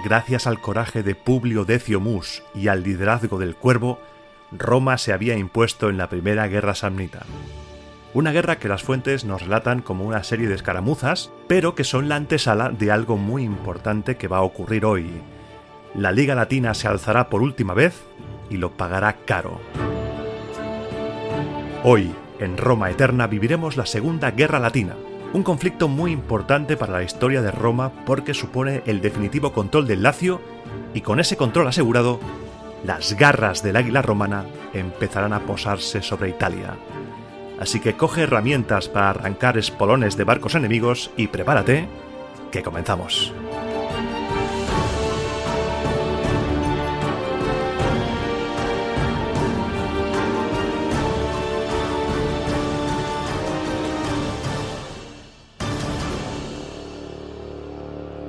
gracias al coraje de Publio Decio Mus y al liderazgo del Cuervo, Roma se había impuesto en la primera guerra samnita. Una guerra que las fuentes nos relatan como una serie de escaramuzas, pero que son la antesala de algo muy importante que va a ocurrir hoy. La Liga Latina se alzará por última vez y lo pagará caro. Hoy, en Roma Eterna, viviremos la Segunda Guerra Latina, un conflicto muy importante para la historia de Roma porque supone el definitivo control del Lacio y con ese control asegurado, las garras del águila romana empezarán a posarse sobre Italia. Así que coge herramientas para arrancar espolones de barcos enemigos y prepárate, que comenzamos.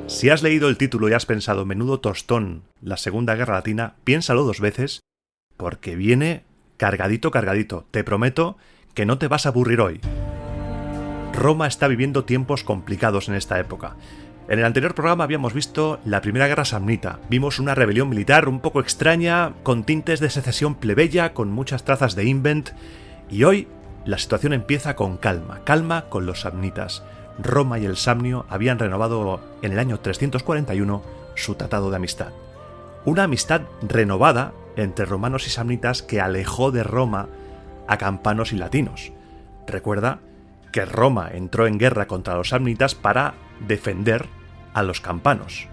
Si has leído el título y has pensado menudo tostón, la Segunda Guerra Latina, piénsalo dos veces, porque viene cargadito. Te prometo que no te vas a aburrir hoy. Roma está viviendo tiempos complicados en esta época. En el anterior programa habíamos visto la Primera Guerra Samnita. Vimos una rebelión militar un poco extraña, con tintes de secesión plebeya, con muchas trazas de invent, y hoy la situación empieza con calma con los samnitas. Roma y el Samnio habían renovado en el año 341 su tratado de amistad. Una amistad renovada entre romanos y samnitas que alejó de Roma a campanos y latinos. Recuerda que Roma entró en guerra contra los samnitas para defender a los campanos.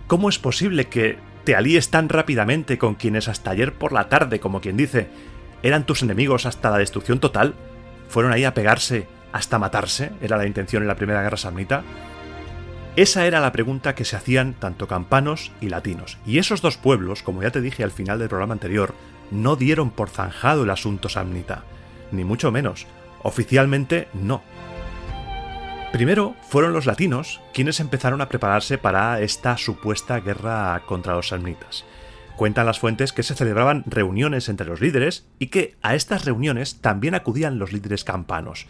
¿Cómo es posible que te alíes tan rápidamente con quienes hasta ayer por la tarde, como quien dice, eran tus enemigos hasta la destrucción total? ¿Fueron ahí a pegarse hasta matarse? ¿Era la intención en la Primera Guerra Samnita? Esa era la pregunta que se hacían tanto campanos y latinos. Y esos dos pueblos, como ya te dije al final del programa anterior, no dieron por zanjado el asunto samnita. Ni mucho menos. Oficialmente no. Primero fueron los latinos quienes empezaron a prepararse para esta supuesta guerra contra los samnitas. Cuentan las fuentes que se celebraban reuniones entre los líderes y que a estas reuniones también acudían los líderes campanos.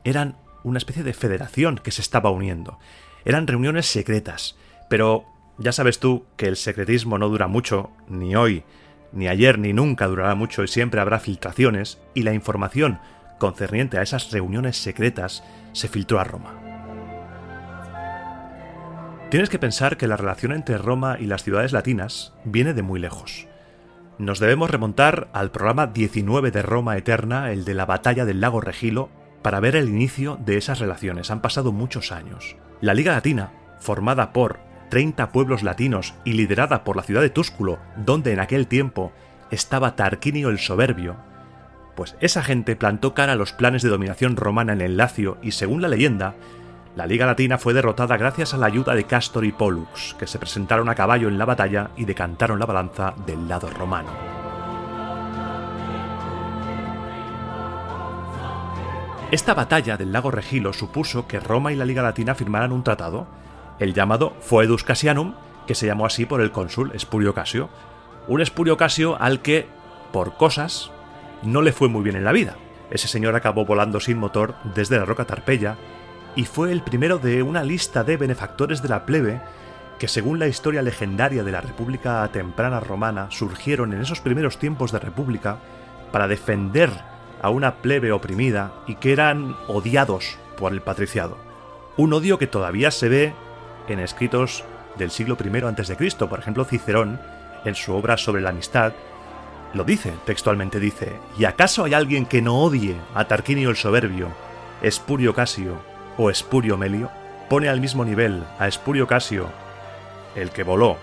Eran una especie de federación que se estaba uniendo. Eran reuniones secretas, pero ya sabes tú que el secretismo no dura mucho, ni hoy, ni ayer, ni nunca durará mucho y siempre habrá filtraciones, y la información concerniente a esas reuniones secretas se filtró a Roma. Tienes que pensar que la relación entre Roma y las ciudades latinas viene de muy lejos. Nos debemos remontar al programa 19 de Roma Eterna, el de la batalla del lago Regilo, para ver el inicio de esas relaciones. Han pasado muchos años. La Liga Latina, formada por 30 pueblos latinos y liderada por la ciudad de Túsculo, donde en aquel tiempo estaba Tarquinio el Soberbio, pues esa gente plantó cara a los planes de dominación romana en el Lacio y, según la leyenda, la Liga Latina fue derrotada gracias a la ayuda de Cástor y Pólux, que se presentaron a caballo en la batalla y decantaron la balanza del lado romano. Esta batalla del lago Regilo supuso que Roma y la Liga Latina firmaran un tratado, el llamado Foedus Cassianum, que se llamó así por el cónsul Espurio Casio. Un Espurio Casio al que, por cosas, no le fue muy bien en la vida. Ese señor acabó volando sin motor desde la roca Tarpeya y fue el primero de una lista de benefactores de la plebe que, según la historia legendaria de la República temprana romana, surgieron en esos primeros tiempos de república para defender a una plebe oprimida y que eran odiados por el patriciado. Un odio que todavía se ve en escritos del siglo I a.C. Por ejemplo, Cicerón, en su obra sobre la amistad, lo dice, textualmente dice: ¿y acaso hay alguien que no odie a Tarquinio el Soberbio, Espurio Casio o Espurio Melio? Pone al mismo nivel a Espurio Casio, el que voló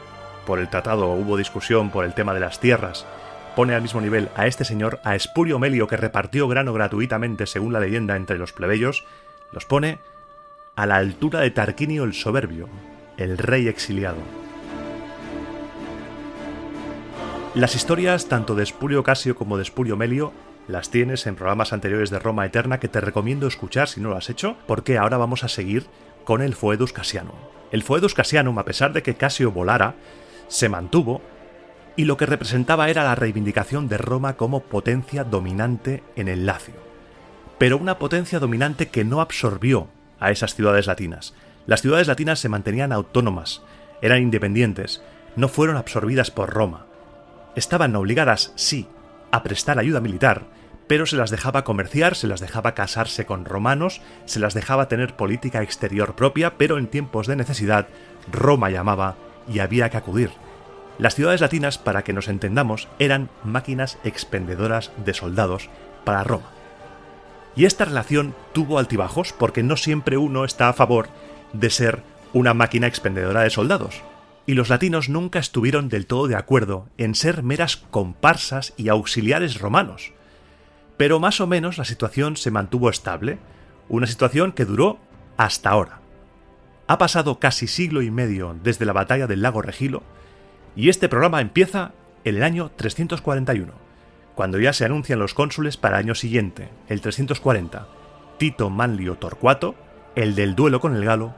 por el tratado, hubo discusión por el tema de las tierras. Pone al mismo nivel a este señor, a Espurio Melio, que repartió grano gratuitamente según la leyenda entre los plebeyos. Los pone a la altura de Tarquinio el Soberbio, el rey exiliado. Las historias tanto de Espurio Casio como de Espurio Melio las tienes en programas anteriores de Roma Eterna que te recomiendo escuchar si no lo has hecho, porque ahora vamos a seguir con el Foedus Cassianum. El Foedus Cassianum, a pesar de que Casio volara, se mantuvo, y lo que representaba era la reivindicación de Roma como potencia dominante en el Lacio. Pero una potencia dominante que no absorbió a esas ciudades latinas. Las ciudades latinas se mantenían autónomas, eran independientes, no fueron absorbidas por Roma. Estaban obligadas, sí, a prestar ayuda militar, pero se las dejaba comerciar, se las dejaba casarse con romanos, se las dejaba tener política exterior propia, pero en tiempos de necesidad, Roma llamaba y había que acudir. Las ciudades latinas, para que nos entendamos, eran máquinas expendedoras de soldados para Roma. Y esta relación tuvo altibajos porque no siempre uno está a favor de ser una máquina expendedora de soldados. Y los latinos nunca estuvieron del todo de acuerdo en ser meras comparsas y auxiliares romanos. Pero más o menos la situación se mantuvo estable, una situación que duró hasta ahora. Ha pasado casi siglo y medio desde la batalla del lago Regilo, y este programa empieza en el año 341, cuando ya se anuncian los cónsules para el año siguiente, el 340, Tito Manlio Torcuato, el del duelo con el galo,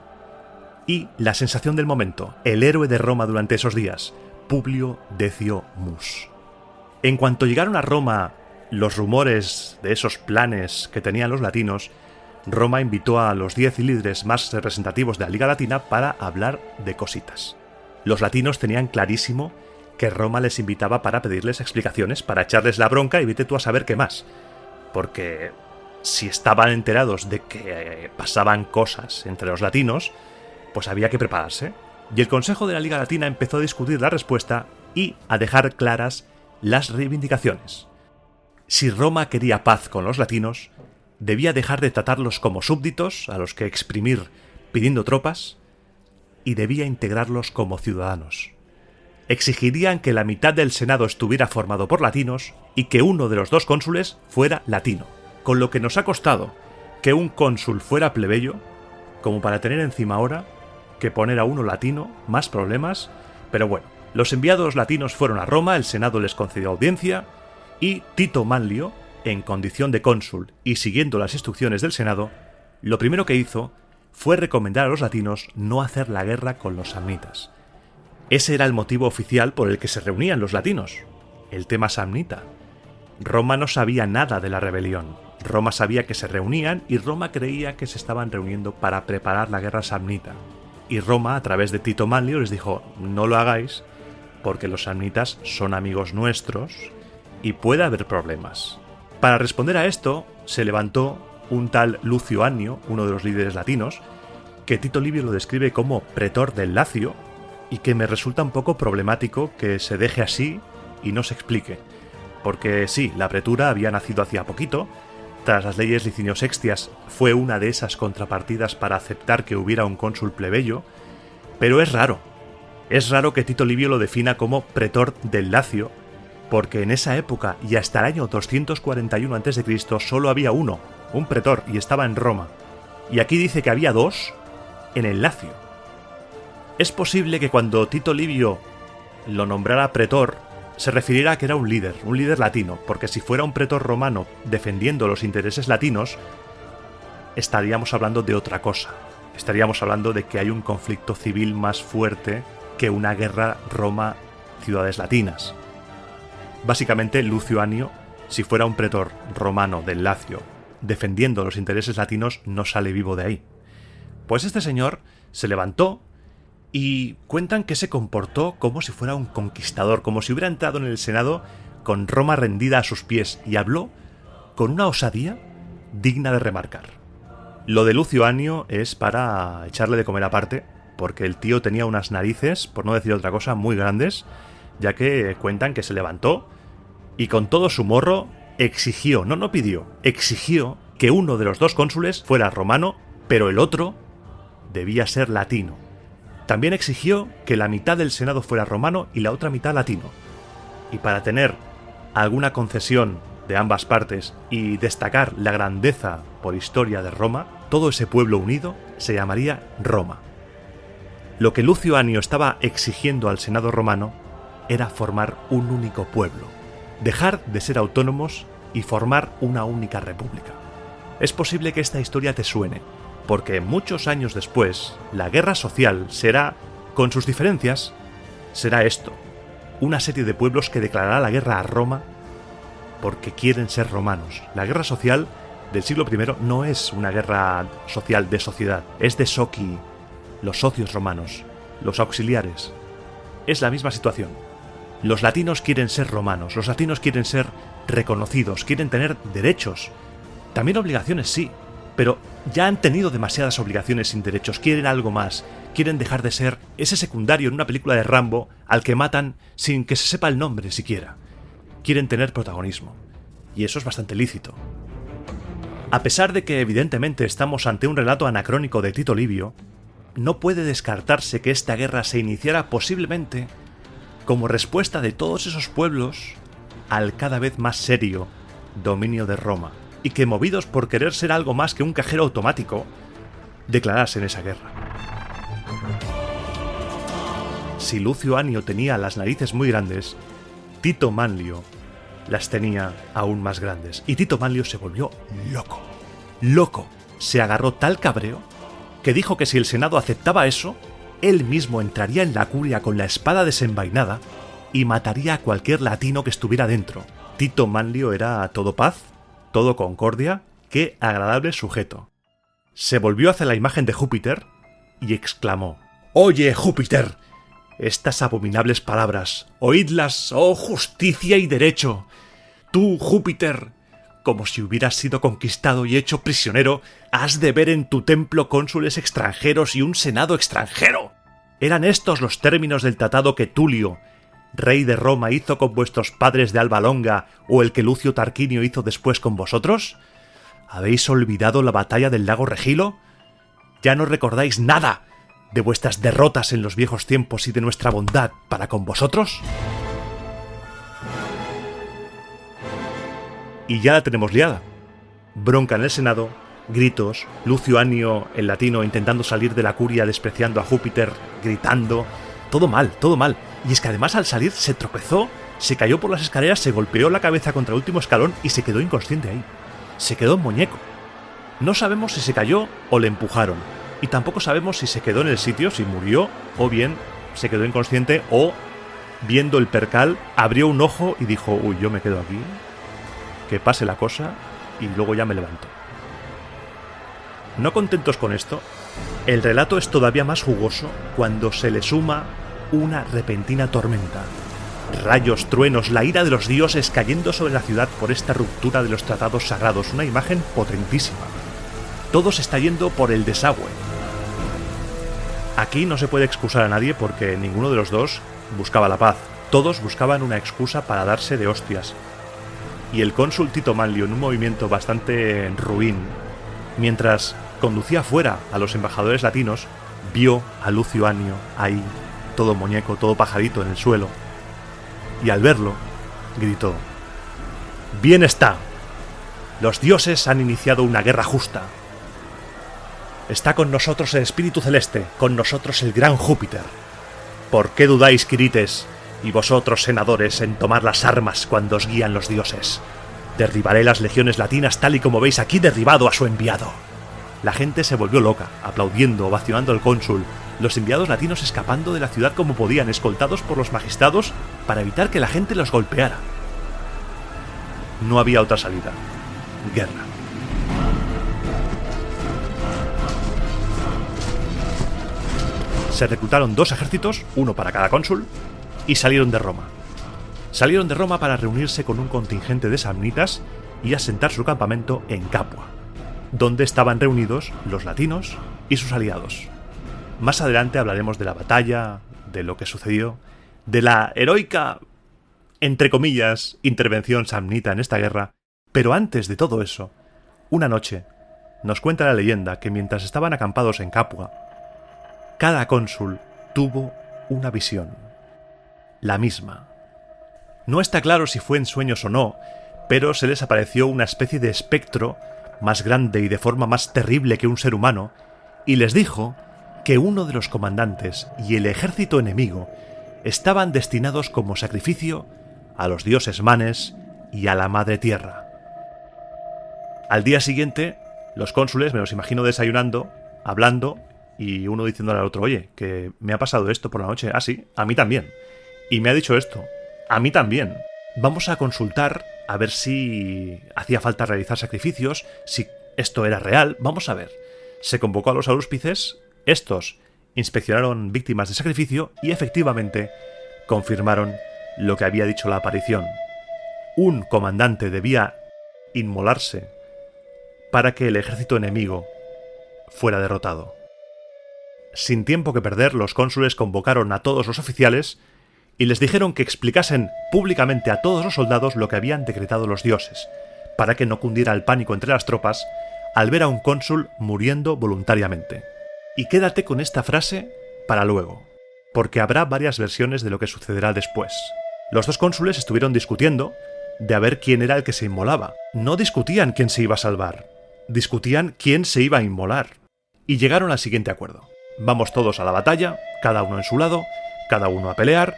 y la sensación del momento, el héroe de Roma durante esos días, Publio Decio Mus. En cuanto llegaron a Roma los rumores de esos planes que tenían los latinos, Roma invitó a los 10 líderes más representativos de la Liga Latina para hablar de cositas. Los latinos tenían clarísimo que Roma les invitaba para pedirles explicaciones, para echarles la bronca y vete tú a saber qué más. Porque si estaban enterados de que pasaban cosas entre los latinos, pues había que prepararse. Y el Consejo de la Liga Latina empezó a discutir la respuesta y a dejar claras las reivindicaciones. Si Roma quería paz con los latinos, debía dejar de tratarlos como súbditos a los que exprimir pidiendo tropas y debía integrarlos como ciudadanos. Exigirían que la mitad del Senado estuviera formado por latinos y que uno de los dos cónsules fuera latino, con lo que nos ha costado que un cónsul fuera plebeyo, como para tener encima ahora que poner a uno latino, más problemas, pero bueno, los enviados latinos fueron a Roma, el Senado les concedió audiencia, y Tito Manlio, en condición de cónsul y siguiendo las instrucciones del Senado, lo primero que hizo fue recomendar a los latinos no hacer la guerra con los samnitas. Ese era el motivo oficial por el que se reunían los latinos, el tema samnita. Roma no sabía nada de la rebelión. Roma sabía que se reunían y Roma creía que se estaban reuniendo para preparar la guerra samnita. Y Roma, a través de Tito Manlio, les dijo, no lo hagáis porque los samnitas son amigos nuestros y puede haber problemas. Para responder a esto, se levantó un tal Lucio Annio, uno de los líderes latinos, que Tito Livio lo describe como pretor del Lacio, y que me resulta un poco problemático que se deje así y no se explique. Porque sí, la pretura había nacido hacía poquito, tras las leyes Licinio Sextias fue una de esas contrapartidas para aceptar que hubiera un cónsul plebeyo, pero es raro. Es raro que Tito Livio lo defina como pretor del Lacio, porque en esa época y hasta el año 241 a.C. solo había uno, un pretor, y estaba en Roma. Y aquí dice que había dos en el Lacio. Es posible que cuando Tito Livio lo nombrara pretor, se refiriera a que era un líder latino, porque si fuera un pretor romano defendiendo los intereses latinos, estaríamos hablando de otra cosa. Estaríamos hablando de que hay un conflicto civil más fuerte que una guerra Roma-ciudades latinas. Básicamente, Lucio Annio, si fuera un pretor romano del Lacio defendiendo los intereses latinos, no sale vivo de ahí. Pues este señor se levantó y cuentan que se comportó como si fuera un conquistador, como si hubiera entrado en el Senado con Roma rendida a sus pies, y habló con una osadía digna de remarcar. Lo de Lucio Annio es para echarle de comer aparte, porque el tío tenía unas narices, por no decir otra cosa, muy grandes, ya que cuentan que se levantó y con todo su morro exigió, no pidió, exigió que uno de los dos cónsules fuera romano, pero el otro debía ser latino. También exigió que la mitad del Senado fuera romano y la otra mitad latino. Y para tener alguna concesión de ambas partes y destacar la grandeza por historia de Roma, todo ese pueblo unido se llamaría Roma. Lo que Lucio Annio estaba exigiendo al Senado romano era formar un único pueblo, dejar de ser autónomos y formar una única república. Es posible que esta historia te suene, porque muchos años después, la guerra social será, con sus diferencias, será esto, una serie de pueblos que declarará la guerra a Roma porque quieren ser romanos. La guerra social del siglo I no es una guerra social de sociedad, es de soci, los socios romanos, los auxiliares. es la misma situación. Los latinos quieren ser romanos, los latinos quieren ser reconocidos, quieren tener derechos. También obligaciones, sí, pero ya han tenido demasiadas obligaciones sin derechos, quieren algo más, quieren dejar de ser ese secundario en una película de Rambo al que matan sin que se sepa el nombre siquiera. Quieren tener protagonismo, y eso es bastante lícito. A pesar de que evidentemente estamos ante un relato anacrónico de Tito Livio, no puede descartarse que esta guerra se iniciara posiblemente como respuesta de todos esos pueblos al cada vez más serio dominio de Roma, y que movidos por querer ser algo más que un cajero automático, declarasen esa guerra. Si Lucio Annio tenía las narices muy grandes, Tito Manlio las tenía aún más grandes, y Tito Manlio se volvió loco. Se agarró tal cabreo que dijo que si el Senado aceptaba eso, él mismo entraría en la curia con la espada desenvainada y mataría a cualquier latino que estuviera dentro. Tito Manlio era todo paz, todo concordia, qué agradable sujeto. Se volvió hacia la imagen de Júpiter y exclamó: «Oye, Júpiter, estas abominables palabras, oídlas, oh justicia y derecho. Tú, Júpiter, como si hubieras sido conquistado y hecho prisionero, has de ver en tu templo cónsules extranjeros y un senado extranjero. ¿Eran estos los términos del tratado que Tulio, rey de Roma, hizo con vuestros padres de Alba Longa, o el que Lucio Tarquinio hizo después con vosotros? ¿Habéis olvidado la batalla del lago Regilo? ¿Ya no recordáis nada de vuestras derrotas en los viejos tiempos y de nuestra bondad para con vosotros?» Y ya la tenemos liada. Bronca en el Senado, gritos, Lucio Annio, el latino, intentando salir de la curia despreciando a Júpiter, gritando. Todo mal, todo mal. Y es que además al salir se tropezó, se cayó por las escaleras, se golpeó la cabeza contra el último escalón y se quedó inconsciente ahí. Se quedó muñeco. No sabemos si se cayó o le empujaron. Y tampoco sabemos si se quedó en el sitio, si murió, o bien se quedó inconsciente, o, viendo el percal, abrió un ojo y dijo: «Uy, yo me quedo aquí, que pase la cosa y luego ya me levanto». No contentos con esto, el relato es todavía más jugoso cuando se le suma una repentina tormenta. Rayos, truenos, la ira de los dioses cayendo sobre la ciudad por esta ruptura de los tratados sagrados, una imagen potentísima. Todo se está yendo por el desagüe. Aquí no se puede excusar a nadie porque ninguno de los dos buscaba la paz. Todos buscaban una excusa para darse de hostias. Y el cónsul Tito Manlio, en un movimiento bastante ruin, mientras conducía fuera a los embajadores latinos, vio a Lucio Annio ahí, todo muñeco, todo pajarito en el suelo, y al verlo, gritó: «Bien está. Los dioses han iniciado una guerra justa. Está con nosotros el espíritu celeste, con nosotros el gran Júpiter. ¿Por qué dudáis, quirites, y vosotros, senadores, en tomar las armas cuando os guían los dioses? Derribaré las legiones latinas tal y como veis aquí derribado a su enviado». La gente se volvió loca, aplaudiendo, ovacionando al cónsul, los enviados latinos escapando de la ciudad como podían, escoltados por los magistrados para evitar que la gente los golpeara. No había otra salida. Guerra. Se reclutaron 2 ejércitos, uno para cada cónsul, y salieron de Roma. Salieron de Roma para reunirse con un contingente de samnitas y asentar su campamento en Capua, donde estaban reunidos los latinos y sus aliados. Más adelante hablaremos de la batalla, de lo que sucedió, de la heroica, entre comillas, intervención samnita en esta guerra, pero antes de todo eso, una noche, nos cuenta la leyenda que mientras estaban acampados en Capua, cada cónsul tuvo una visión, la misma. No está claro si fue en sueños o no, pero se les apareció una especie de espectro más grande y de forma más terrible que un ser humano, y les dijo que uno de los comandantes y el ejército enemigo estaban destinados como sacrificio a los dioses manes y a la madre tierra. Al día siguiente, los cónsules, me los imagino desayunando, hablando, y uno diciéndole al otro: «Oye, que me ha pasado esto por la noche». «Ah, sí, a mí también». «Y me ha dicho esto». «A mí también». «Vamos a consultar a ver si hacía falta realizar sacrificios, si esto era real. Vamos a ver». Se convocó a los auspices, estos inspeccionaron víctimas de sacrificio y efectivamente confirmaron lo que había dicho la aparición. Un comandante debía inmolarse para que el ejército enemigo fuera derrotado. Sin tiempo que perder, los cónsules convocaron a todos los oficiales y les dijeron que explicasen públicamente a todos los soldados lo que habían decretado los dioses, para que no cundiera el pánico entre las tropas al ver a un cónsul muriendo voluntariamente. Y quédate con esta frase para luego, porque habrá varias versiones de lo que sucederá después. Los dos cónsules estuvieron discutiendo de a ver quién era el que se inmolaba. No discutían quién se iba a salvar, discutían quién se iba a inmolar. Y llegaron al siguiente acuerdo. Vamos todos a la batalla, cada uno en su lado, cada uno a pelear,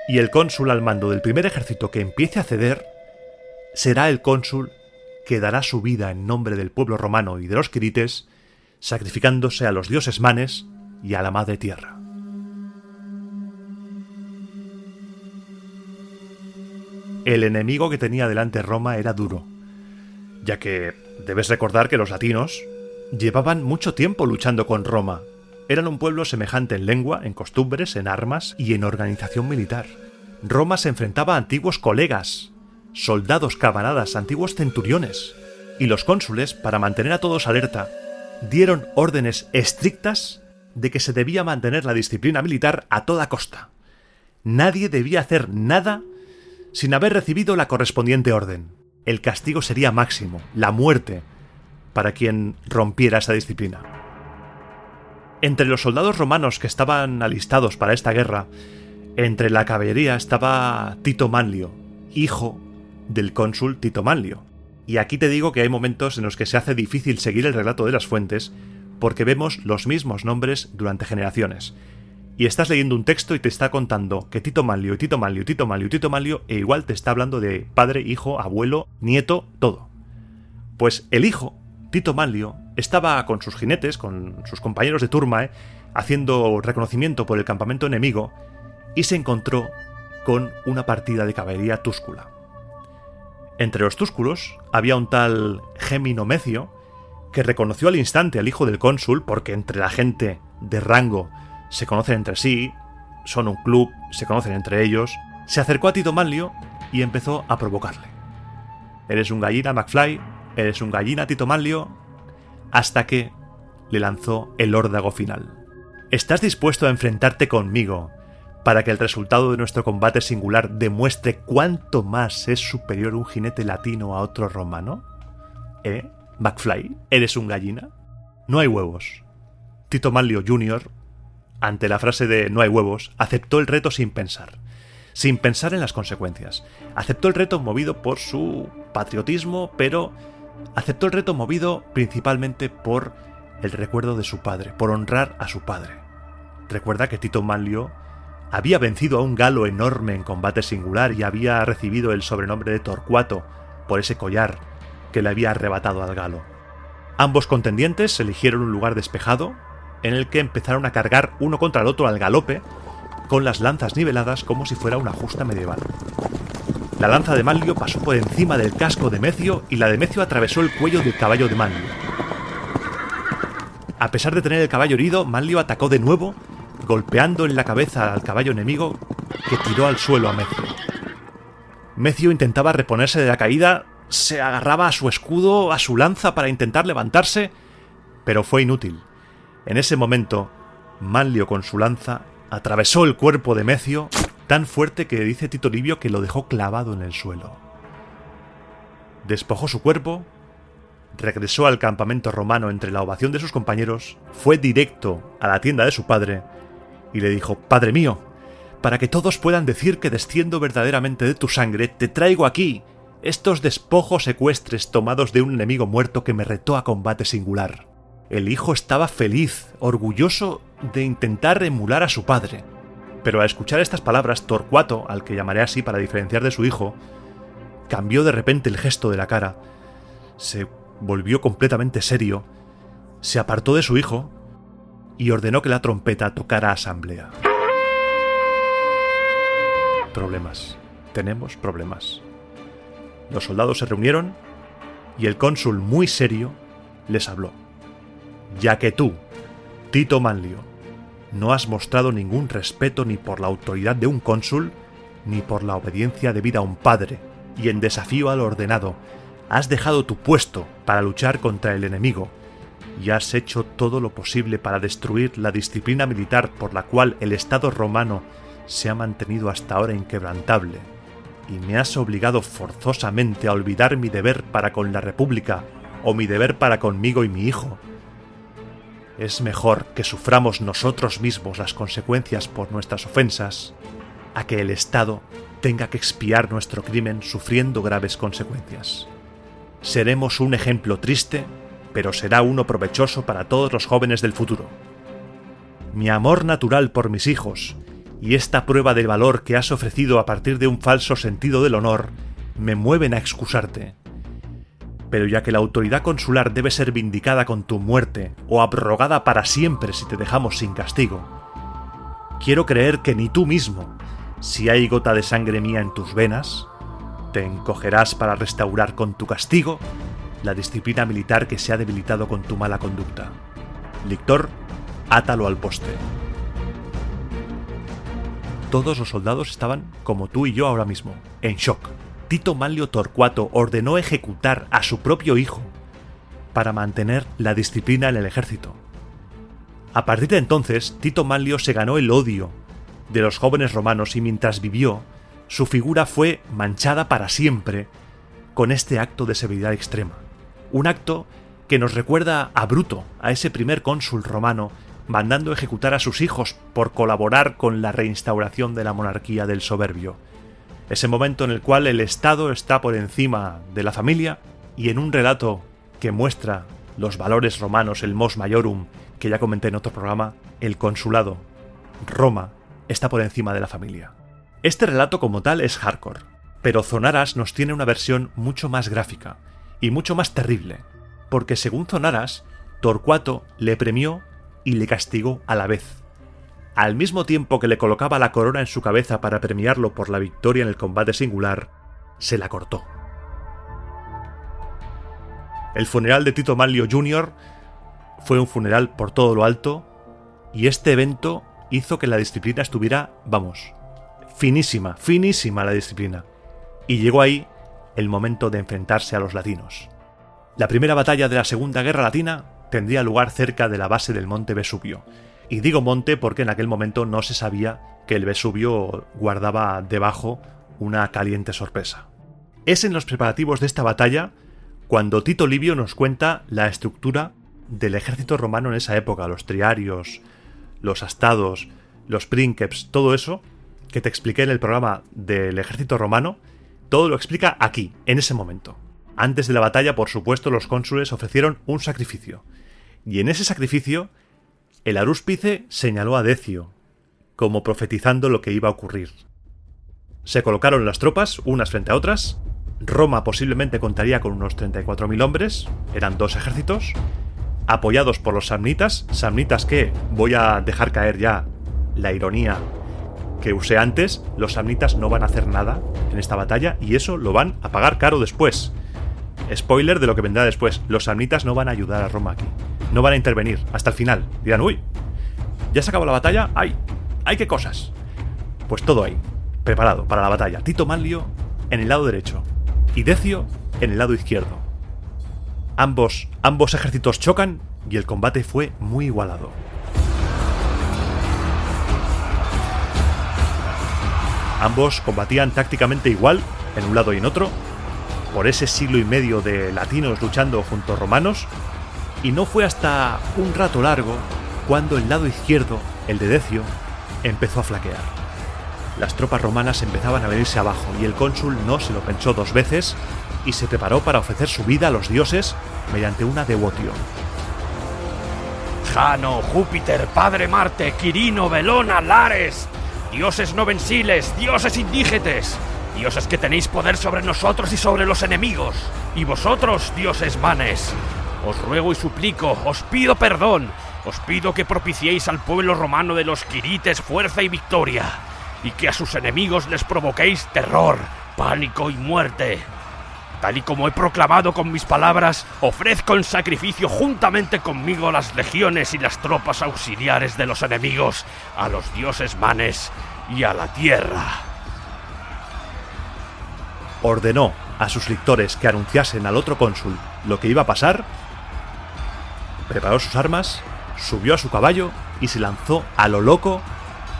y el cónsul al mando del primer ejército que empiece a ceder será el cónsul que dará su vida en nombre del pueblo romano y de los quirites, sacrificándose a los dioses manes y a la madre tierra. El enemigo que tenía delante Roma era duro, ya que debes recordar que los latinos llevaban mucho tiempo luchando con Roma. Eran un pueblo semejante en lengua, en costumbres, en armas y en organización militar. Roma se enfrentaba a antiguos colegas, soldados camaradas, antiguos centuriones, y los cónsules, para mantener a todos alerta, dieron órdenes estrictas de que se debía mantener la disciplina militar a toda costa. Nadie debía hacer nada sin haber recibido la correspondiente orden. El castigo sería máximo, la muerte, para quien rompiera esa disciplina. Entre los soldados romanos que estaban alistados para esta guerra, entre la caballería estaba Tito Manlio, hijo del cónsul Tito Manlio. Y aquí te digo que hay momentos en los que se hace difícil seguir el relato de las fuentes porque vemos los mismos nombres durante generaciones. Y estás leyendo un texto y te está contando que Tito Manlio, Tito Manlio, Tito Manlio, Tito Manlio, e igual te está hablando de padre, hijo, abuelo, nieto, todo. Pues el hijo, Tito Manlio, estaba con sus jinetes, con sus compañeros de turma, haciendo reconocimiento por el campamento enemigo, y se encontró con una partida de caballería túscula. Entre los túsculos había un tal Gémino Mecio, que reconoció al instante al hijo del cónsul, porque entre la gente de rango se conocen entre sí, son un club, se conocen entre ellos. Se acercó a Tito Manlio y empezó a provocarle. «Eres un gallina, McFly, eres un gallina, Tito Manlio», hasta que le lanzó el órdago final. «¿Estás dispuesto a enfrentarte conmigo para que el resultado de nuestro combate singular demuestre cuánto más es superior un jinete latino a otro romano? McFly, ¿eres un gallina?» No hay huevos. Tito Manlio Jr., ante la frase de «no hay huevos», aceptó el reto sin pensar en las consecuencias. Aceptó el reto movido por su patriotismo, pero aceptó el reto movido principalmente por el recuerdo de su padre, por honrar a su padre. Recuerda que Tito Manlio había vencido a un galo enorme en combate singular y había recibido el sobrenombre de Torcuato por ese collar que le había arrebatado al galo. Ambos contendientes eligieron un lugar despejado en el que empezaron a cargar uno contra el otro al galope, con las lanzas niveladas como si fuera una justa medieval. La lanza de Manlio pasó por encima del casco de Mecio y la de Mecio atravesó el cuello del caballo de Manlio. A pesar de tener el caballo herido, Manlio atacó de nuevo, golpeando en la cabeza al caballo enemigo, que tiró al suelo a Mecio. Mecio intentaba reponerse de la caída, se agarraba a su escudo, a su lanza para intentar levantarse, pero fue inútil. En ese momento, Manlio con su lanza atravesó el cuerpo de Mecio tan fuerte que dice Tito Livio que lo dejó clavado en el suelo. Despojó su cuerpo, regresó al campamento romano entre la ovación de sus compañeros, fue directo a la tienda de su padre y le dijo: «Padre mío, para que todos puedan decir que desciendo verdaderamente de tu sangre, te traigo aquí estos despojos ecuestres tomados de un enemigo muerto que me retó a combate singular». El hijo estaba feliz, orgulloso de intentar emular a su padre. Pero al escuchar estas palabras, Torcuato, al que llamaré así para diferenciar de su hijo, cambió de repente el gesto de la cara, se volvió completamente serio, se apartó de su hijo y ordenó que la trompeta tocara asamblea. Problemas. Tenemos problemas. Los soldados se reunieron y el cónsul, muy serio, les habló. «Ya que tú, Tito Manlio, no has mostrado ningún respeto ni por la autoridad de un cónsul, ni por la obediencia debida a un padre, y en desafío a lo ordenado, has dejado tu puesto para luchar contra el enemigo, y has hecho todo lo posible para destruir la disciplina militar por la cual el Estado romano se ha mantenido hasta ahora inquebrantable, y me has obligado forzosamente a olvidar mi deber para con la República o mi deber para conmigo y mi hijo. Es mejor que suframos nosotros mismos las consecuencias por nuestras ofensas, a que el Estado tenga que expiar nuestro crimen sufriendo graves consecuencias. Seremos un ejemplo triste, pero será uno provechoso para todos los jóvenes del futuro. Mi amor natural por mis hijos y esta prueba del valor que has ofrecido a partir de un falso sentido del honor me mueven a excusarte. Pero ya que la autoridad consular debe ser vindicada con tu muerte o abrogada para siempre si te dejamos sin castigo, quiero creer que ni tú mismo, si hay gota de sangre mía en tus venas, te encogerás para restaurar con tu castigo la disciplina militar que se ha debilitado con tu mala conducta. Lictor, átalo al poste. Todos los soldados estaban, como tú y yo ahora mismo, en shock. Tito Manlio Torcuato ordenó ejecutar a su propio hijo para mantener la disciplina en el ejército. A partir de entonces, Tito Manlio se ganó el odio de los jóvenes romanos y mientras vivió, su figura fue manchada para siempre con este acto de severidad extrema. Un acto que nos recuerda a Bruto, a ese primer cónsul romano, mandando ejecutar a sus hijos por colaborar con la reinstauración de la monarquía del soberbio. Ese momento en el cual el Estado está por encima de la familia y en un relato que muestra los valores romanos, el mos maiorum, que ya comenté en otro programa, el consulado, Roma, está por encima de la familia. Este relato como tal es hardcore, pero Zonaras nos tiene una versión mucho más gráfica y mucho más terrible, porque según Zonaras, Torcuato le premió y le castigó a la vez. Al mismo tiempo que le colocaba la corona en su cabeza para premiarlo por la victoria en el combate singular, se la cortó. El funeral de Tito Manlio Jr. fue un funeral por todo lo alto, y este evento hizo que la disciplina estuviera, finísima, finísima la disciplina. Y llegó ahí el momento de enfrentarse a los latinos. La primera batalla de la Segunda Guerra Latina tendría lugar cerca de la base del monte Vesubio. Y digo monte porque en aquel momento no se sabía que el Vesubio guardaba debajo una caliente sorpresa. Es en los preparativos de esta batalla cuando Tito Livio nos cuenta la estructura del ejército romano en esa época, los triarios, los astados, los prínceps, todo eso que te expliqué en el programa del ejército romano, todo lo explica aquí, en ese momento. Antes de la batalla, por supuesto, los cónsules ofrecieron un sacrificio. Y en ese sacrificio, el arúspice señaló a Decio, como profetizando lo que iba a ocurrir. Se colocaron las tropas, unas frente a otras. Roma posiblemente contaría con unos 34.000 hombres, eran dos ejércitos, apoyados por los samnitas que, voy a dejar caer ya la ironía que usé antes, los samnitas no van a hacer nada en esta batalla y eso lo van a pagar caro después. Spoiler de lo que vendrá después, los samnitas no van a ayudar a Roma aquí, no van a intervenir hasta el final. Dirán, uy, ya se acabó la batalla, ¡ay qué cosas! Pues todo ahí, preparado para la batalla. Tito Manlio en el lado derecho y Decio en el lado izquierdo. Ambos ejércitos chocan y el combate fue muy igualado. Ambos combatían tácticamente igual, en un lado y en otro, por ese siglo y medio de latinos luchando junto a romanos, y no fue hasta un rato largo cuando el lado izquierdo, el de Decio, empezó a flaquear. Las tropas romanas empezaban a venirse abajo y el cónsul no se lo pensó dos veces y se preparó para ofrecer su vida a los dioses mediante una devoción. Jano, Júpiter, Padre Marte, Quirino, Belona, Lares, dioses novensiles, dioses indígetes, dioses que tenéis poder sobre nosotros y sobre los enemigos, y vosotros, dioses manes, os ruego y suplico, os pido perdón, os pido que propiciéis al pueblo romano de los quirites fuerza y victoria, y que a sus enemigos les provoquéis terror, pánico y muerte. Tal y como he proclamado con mis palabras, ofrezco en sacrificio juntamente conmigo las legiones y las tropas auxiliares de los enemigos a los dioses manes y a la tierra. Ordenó a sus lictores que anunciasen al otro cónsul lo que iba a pasar, preparó sus armas, subió a su caballo y se lanzó a lo loco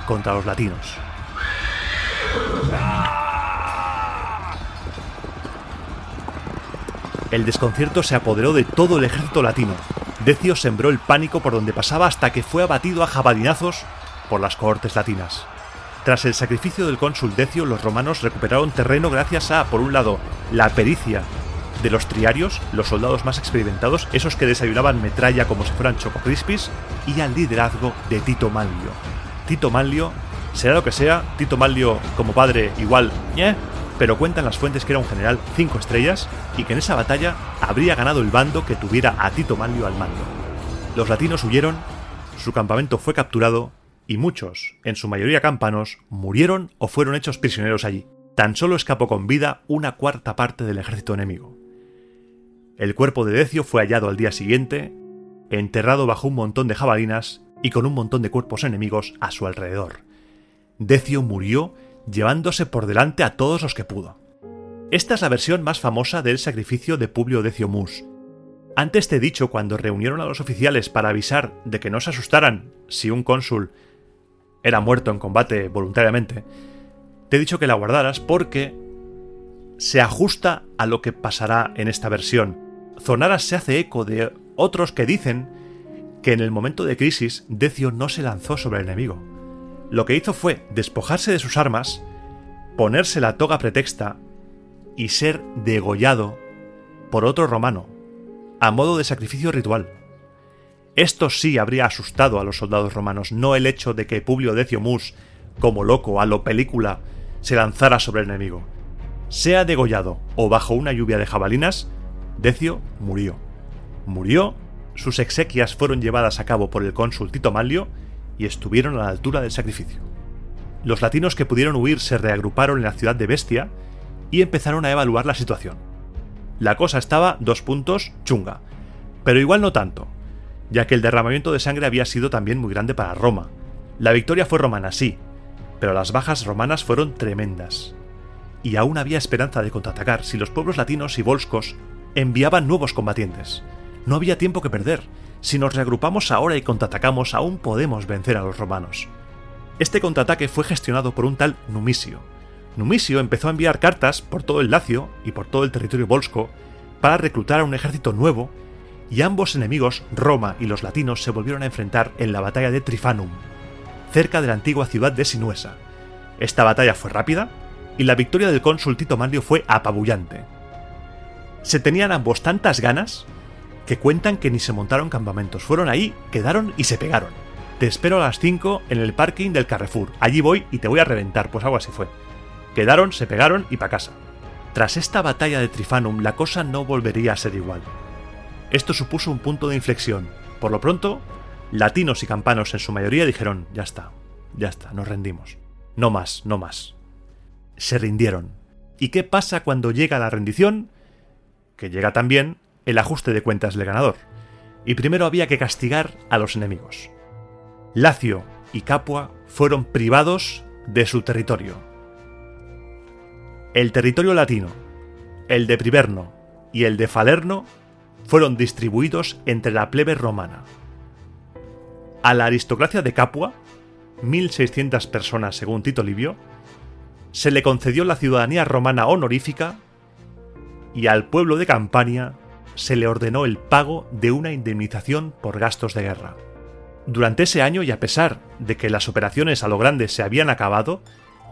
contra los latinos. El desconcierto se apoderó de todo el ejército latino. Decio sembró el pánico por donde pasaba hasta que fue abatido a jabalinazos por las cohortes latinas. Tras el sacrificio del cónsul Decio, los romanos recuperaron terreno gracias a, por un lado, la pericia de los triarios, los soldados más experimentados, esos que desayunaban metralla como si fueran Choco Crispies, y al liderazgo de Tito Manlio. Tito Manlio, será lo que sea, Tito Manlio como padre igual, pero cuentan las fuentes que era un general 5 estrellas y que en esa batalla habría ganado el bando que tuviera a Tito Manlio al mando. Los latinos huyeron, su campamento fue capturado y muchos, en su mayoría campanos, murieron o fueron hechos prisioneros allí. Tan solo escapó con vida una cuarta parte del ejército enemigo. El cuerpo de Decio fue hallado al día siguiente, enterrado bajo un montón de jabalinas y con un montón de cuerpos enemigos a su alrededor. Decio murió llevándose por delante a todos los que pudo. Esta es la versión más famosa del sacrificio de Publio Decio Mus. Antes te he dicho, cuando reunieron a los oficiales para avisar de que no se asustaran si un cónsul era muerto en combate voluntariamente, te he dicho que la guardaras porque se ajusta a lo que pasará en esta versión. Zonaras se hace eco de otros que dicen que en el momento de crisis Decio no se lanzó sobre el enemigo. Lo que hizo fue despojarse de sus armas, ponerse la toga pretexta y ser degollado por otro romano, a modo de sacrificio ritual. Esto sí habría asustado a los soldados romanos, no el hecho de que Publio Decio Mus, como loco, a lo película, se lanzara sobre el enemigo. Sea degollado o bajo una lluvia de jabalinas, Decio murió. Murió, sus exequias fueron llevadas a cabo por el cónsul Tito Manlio y estuvieron a la altura del sacrificio. Los latinos que pudieron huir se reagruparon en la ciudad de Bestia y empezaron a evaluar la situación. La cosa estaba, chunga, pero igual no tanto, ya que el derramamiento de sangre había sido también muy grande para Roma. La victoria fue romana, sí, pero las bajas romanas fueron tremendas. Y aún había esperanza de contraatacar si los pueblos latinos y volscos enviaban nuevos combatientes. No había tiempo que perder. Si nos reagrupamos ahora y contraatacamos, aún podemos vencer a los romanos. Este contraataque fue gestionado por un tal Numicio. Numicio empezó a enviar cartas por todo el Lacio y por todo el territorio volsco para reclutar a un ejército nuevo, y ambos enemigos, Roma y los latinos, se volvieron a enfrentar en la batalla de Trifanum, cerca de la antigua ciudad de Sinuesa. Esta batalla fue rápida y la victoria del cónsul Tito Manlio fue apabullante. Se tenían ambos tantas ganas que cuentan que ni se montaron campamentos, fueron ahí, quedaron y se pegaron. Te espero a las 5 en el parking del Carrefour, allí voy y te voy a reventar, pues algo así fue. Quedaron, se pegaron y pa' casa. Tras esta batalla de Trifanum, la cosa no volvería a ser igual. Esto supuso un punto de inflexión. Por lo pronto, latinos y campanos en su mayoría dijeron, ya está, nos rendimos. No más, no más. Se rindieron. ¿Y qué pasa cuando llega la rendición? Que llega también el ajuste de cuentas del ganador. Y primero había que castigar a los enemigos. Lacio y Capua fueron privados de su territorio. El territorio latino, el de Priverno y el de Falerno fueron distribuidos entre la plebe romana. A la aristocracia de Capua, 1.600 personas según Tito Livio, se le concedió la ciudadanía romana honorífica y al pueblo de Campania se le ordenó el pago de una indemnización por gastos de guerra. Durante ese año, y a pesar de que las operaciones a lo grande se habían acabado,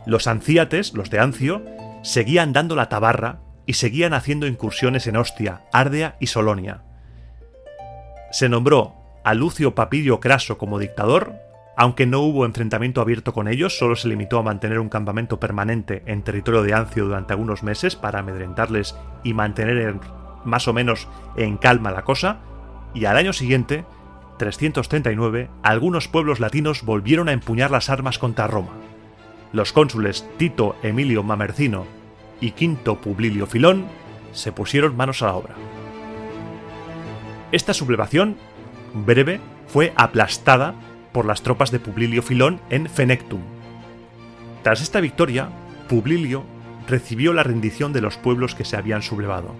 los ancíates, los de Ancio, seguían dando la tabarra y seguían haciendo incursiones en Ostia, Ardea y Solonia. Se nombró a Lucio Papilio Craso como dictador, aunque no hubo enfrentamiento abierto con ellos, solo se limitó a mantener un campamento permanente en territorio de Ancio durante algunos meses para amedrentarles y mantener más o menos en calma la cosa, y al año siguiente, 339, algunos pueblos latinos volvieron a empuñar las armas contra Roma. Los cónsules Tito Emilio Mamercino y Quinto Publio Filón se pusieron manos a la obra. Esta sublevación, breve, fue aplastada por las tropas de Publilio Filón en Fenectum. Tras esta victoria, Publilio recibió la rendición de los pueblos que se habían sublevado.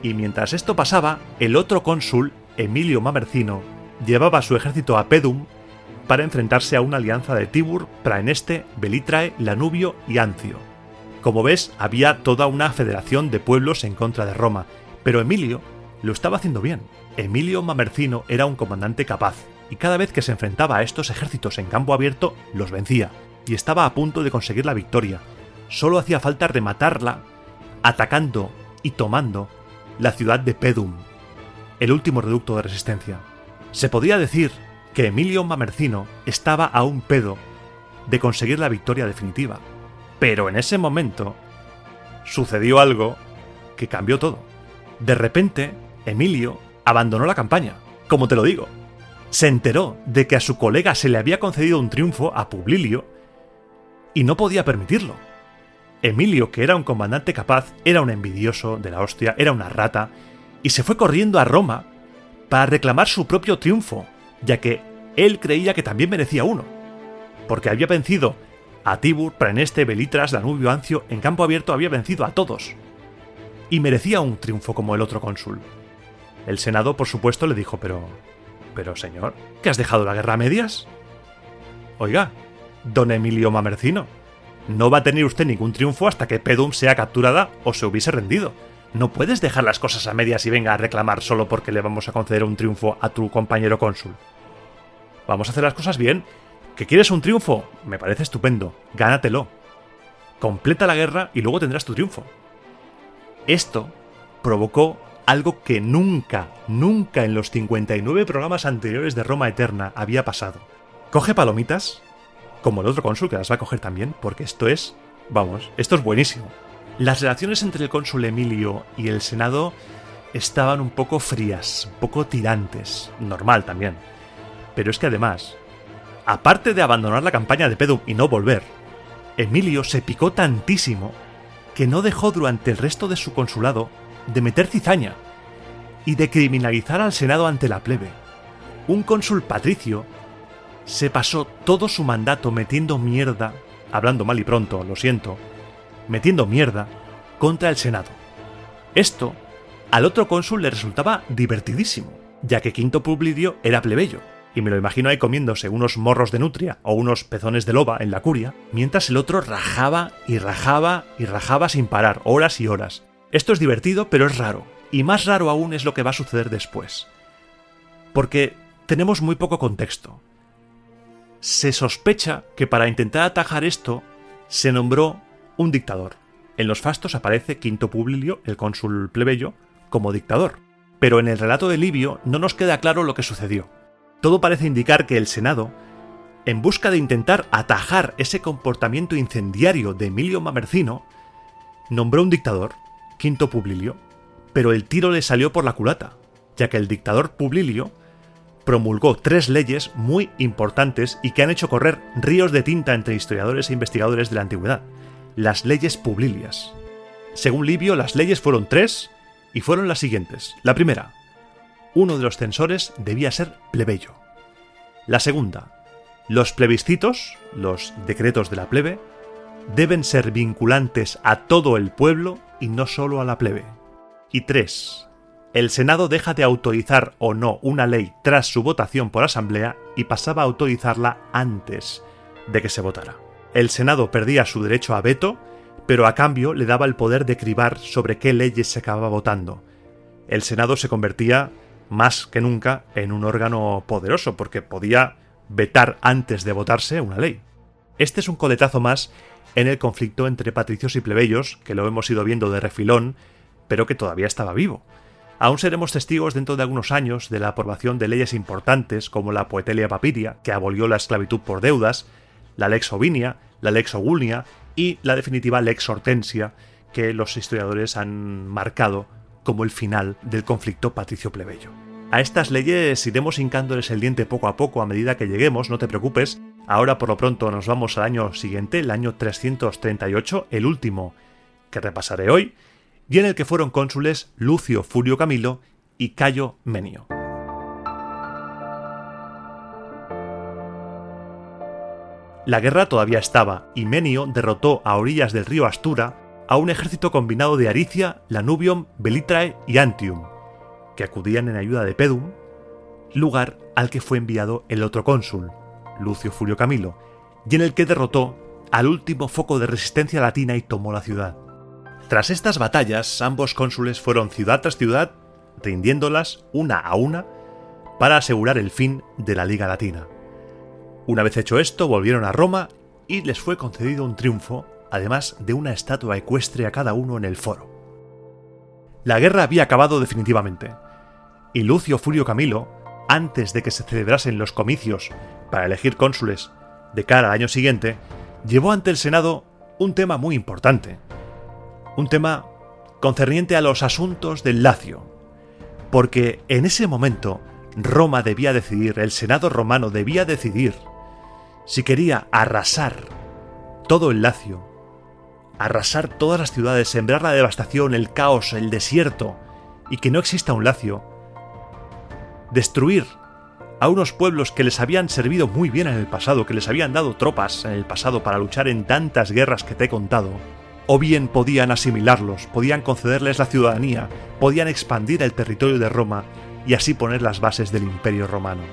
Y mientras esto pasaba, el otro cónsul, Emilio Mamercino, llevaba su ejército a Pedum para enfrentarse a una alianza de Tibur, Praeneste, Belitrae, Lanubio y Ancio. Como ves, había toda una federación de pueblos en contra de Roma, pero Emilio lo estaba haciendo bien. Emilio Mamercino era un comandante capaz, y cada vez que se enfrentaba a estos ejércitos en campo abierto, los vencía, y estaba a punto de conseguir la victoria. Solo hacía falta rematarla, atacando y tomando la ciudad de Pedum, el último reducto de resistencia. Se podía decir que Emilio Mamercino estaba a un pedo de conseguir la victoria definitiva. Pero en ese momento sucedió algo que cambió todo. De repente, Emilio abandonó la campaña. Como te lo digo, se enteró de que a su colega se le había concedido un triunfo, a Publilio, y no podía permitirlo. Emilio, que era un comandante capaz, era un envidioso de la hostia, era una rata, y se fue corriendo a Roma para reclamar su propio triunfo, ya que él creía que también merecía uno, porque había vencido a Tibur, Praeneste, Belitras, Danubio, Ancio, en campo abierto había vencido a todos, y merecía un triunfo como el otro cónsul. El Senado, por supuesto, le dijo, pero señor, ¿que has dejado la guerra a medias? Oiga, don Emilio Mamercino, no va a tener usted ningún triunfo hasta que Pedum sea capturada o se hubiese rendido. No puedes dejar las cosas a medias y venga a reclamar solo porque le vamos a conceder un triunfo a tu compañero cónsul. Vamos a hacer las cosas bien. ¿Que quieres un triunfo? Me parece estupendo. Gánatelo. Completa la guerra y luego tendrás tu triunfo. Esto provocó algo que nunca en los 59 programas anteriores de Roma Eterna había pasado. Coge palomitas, como el otro cónsul, que las va a coger también, porque esto es buenísimo. Las relaciones entre el cónsul Emilio y el Senado estaban un poco frías, un poco tirantes. Normal también. Pero es que además, aparte de abandonar la campaña de Pedum y no volver, Emilio se picó tantísimo que no dejó durante el resto de su consulado de meter cizaña y de criminalizar al Senado ante la plebe. Un cónsul patricio se pasó todo su mandato metiendo mierda, hablando mal y pronto, lo siento, metiendo mierda contra el Senado. Esto al otro cónsul le resultaba divertidísimo, ya que Quinto Publilio era plebeyo, y me lo imagino ahí comiéndose unos morros de nutria o unos pezones de loba en la curia, mientras el otro rajaba y rajaba y rajaba sin parar, horas y horas. Esto es divertido, pero es raro, y más raro aún es lo que va a suceder después. Porque tenemos muy poco contexto. Se sospecha que para intentar atajar esto se nombró un dictador. En los fastos aparece Quinto Publilio, el cónsul plebeyo, como dictador. Pero en el relato de Livio no nos queda claro lo que sucedió. Todo parece indicar que el Senado, en busca de intentar atajar ese comportamiento incendiario de Emilio Mamercino, nombró un dictador, Quinto Publilio, pero el tiro le salió por la culata, ya que el dictador Publilio promulgó 3 leyes muy importantes y que han hecho correr ríos de tinta entre historiadores e investigadores de la antigüedad, las leyes Publilias. Según Livio, las leyes fueron 3 y fueron las siguientes. La primera, uno de los censores debía ser plebeyo. La segunda, los plebiscitos, los decretos de la plebe, deben ser vinculantes a todo el pueblo y no solo a la plebe. Y 3. El Senado deja de autorizar o no una ley tras su votación por asamblea y pasaba a autorizarla antes de que se votara. El Senado perdía su derecho a veto, pero a cambio le daba el poder de cribar sobre qué leyes se acababa votando. El Senado se convertía más que nunca en un órgano poderoso, porque podía vetar antes de votarse una ley. Este es un coletazo más en el conflicto entre patricios y plebeyos, que lo hemos ido viendo de refilón, pero que todavía estaba vivo. Aún seremos testigos dentro de algunos años de la aprobación de leyes importantes como la Poetelia Papiria, que abolió la esclavitud por deudas, la Lex Ovinia, la Lex Ogulnia y la definitiva Lex Hortensia, que los historiadores han marcado como el final del conflicto patricio-plebeyo. A estas leyes iremos hincándoles el diente poco a poco a medida que lleguemos, no te preocupes. Ahora por lo pronto nos vamos al año siguiente, el año 338, el último que repasaré hoy, y en el que fueron cónsules Lucio Fulio Camilo y Cayo Menio. La guerra todavía estaba, y Menio derrotó a orillas del río Astura a un ejército combinado de Aricia, Lanubium, Belitrae y Antium, que acudían en ayuda de Pedum, lugar al que fue enviado el otro cónsul, Lucio Fulio Camilo, y en el que derrotó al último foco de resistencia latina y tomó la ciudad. Tras estas batallas, ambos cónsules fueron ciudad tras ciudad, rindiéndolas una a una para asegurar el fin de la Liga Latina. Una vez hecho esto, volvieron a Roma y les fue concedido un triunfo, además de una estatua ecuestre a cada uno en el foro. La guerra había acabado definitivamente, y Lucio Fulio Camilo, antes de que se celebrasen los comicios para elegir cónsules de cara al año siguiente, llevó ante el Senado un tema muy importante, un tema concerniente a los asuntos del Lacio, porque en ese momento Roma debía decidir, el Senado romano debía decidir si quería arrasar todo el Lacio, arrasar todas las ciudades, sembrar la devastación, el caos, el desierto, y que no exista un Lacio, destruir a unos pueblos que les habían servido muy bien en el pasado, que les habían dado tropas en el pasado para luchar en tantas guerras que te he contado, o bien podían asimilarlos, podían concederles la ciudadanía, podían expandir el territorio de Roma y así poner las bases del Imperio Romano.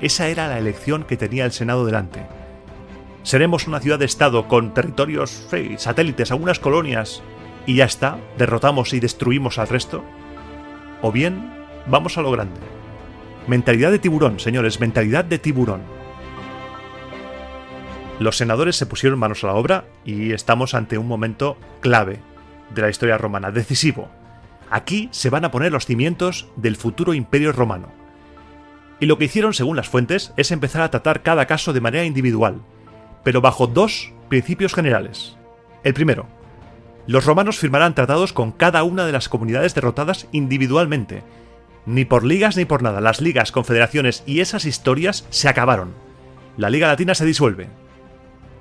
Esa era la elección que tenía el Senado delante. ¿Seremos una ciudad-estado con territorios, satélites, algunas colonias, y ya está, derrotamos y destruimos al resto? ¿O bien vamos a lo grande? Mentalidad de tiburón, señores, mentalidad de tiburón. Los senadores se pusieron manos a la obra y estamos ante un momento clave de la historia romana, decisivo. Aquí se van a poner los cimientos del futuro imperio romano. Y lo que hicieron, según las fuentes, es empezar a tratar cada caso de manera individual, pero bajo dos principios generales. El primero, los romanos firmarán tratados con cada una de las comunidades derrotadas individualmente. Ni por ligas ni por nada. Las ligas, confederaciones y esas historias se acabaron. La Liga Latina se disuelve.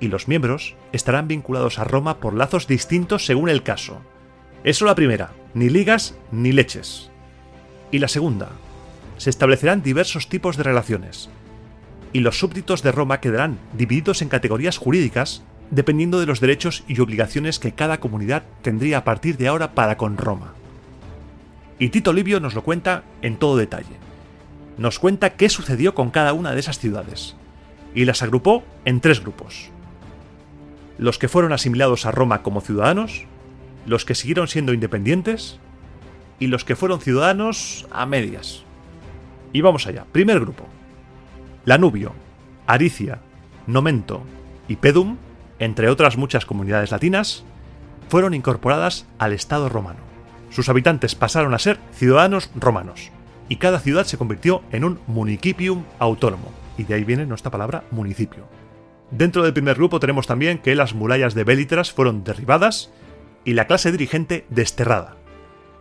Y los miembros estarán vinculados a Roma por lazos distintos según el caso. Eso la primera, ni ligas ni leches. Y la segunda, se establecerán diversos tipos de relaciones. Y los súbditos de Roma quedarán divididos en categorías jurídicas dependiendo de los derechos y obligaciones que cada comunidad tendría a partir de ahora para con Roma. Y Tito Livio nos lo cuenta en todo detalle. Nos cuenta qué sucedió con cada una de esas ciudades. Y las agrupó en tres grupos. Los que fueron asimilados a Roma como ciudadanos, los que siguieron siendo independientes y los que fueron ciudadanos a medias. Y vamos allá. Primer grupo. Lanubio, Aricia, Nomento y Pedum, entre otras muchas comunidades latinas, fueron incorporadas al Estado romano. Sus habitantes pasaron a ser ciudadanos romanos, y cada ciudad se convirtió en un municipium autónomo, y de ahí viene nuestra palabra municipio. Dentro del primer grupo tenemos también que las murallas de Belitras fueron derribadas y la clase dirigente desterrada.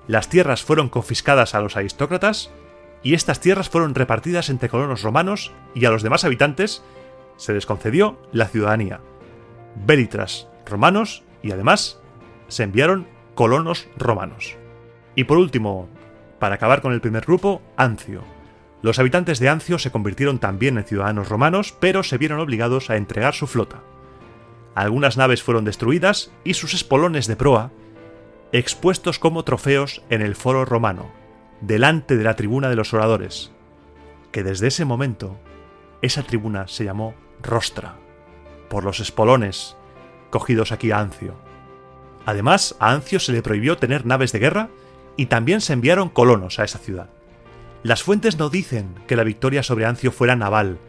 Las tierras fueron confiscadas a los aristócratas y estas tierras fueron repartidas entre colonos romanos y a los demás habitantes se les concedió la ciudadanía. Belitras romanos y además se enviaron colonos romanos. Y por último, para acabar con el primer grupo, Ancio. Los habitantes de Ancio se convirtieron también en ciudadanos romanos, pero se vieron obligados a entregar su flota. Algunas naves fueron destruidas y sus espolones de proa expuestos como trofeos en el foro romano, delante de la tribuna de los oradores, que desde ese momento esa tribuna se llamó Rostra, por los espolones cogidos aquí a Ancio. Además, a Ancio se le prohibió tener naves de guerra y también se enviaron colonos a esa ciudad. Las fuentes no dicen que la victoria sobre Ancio fuera naval.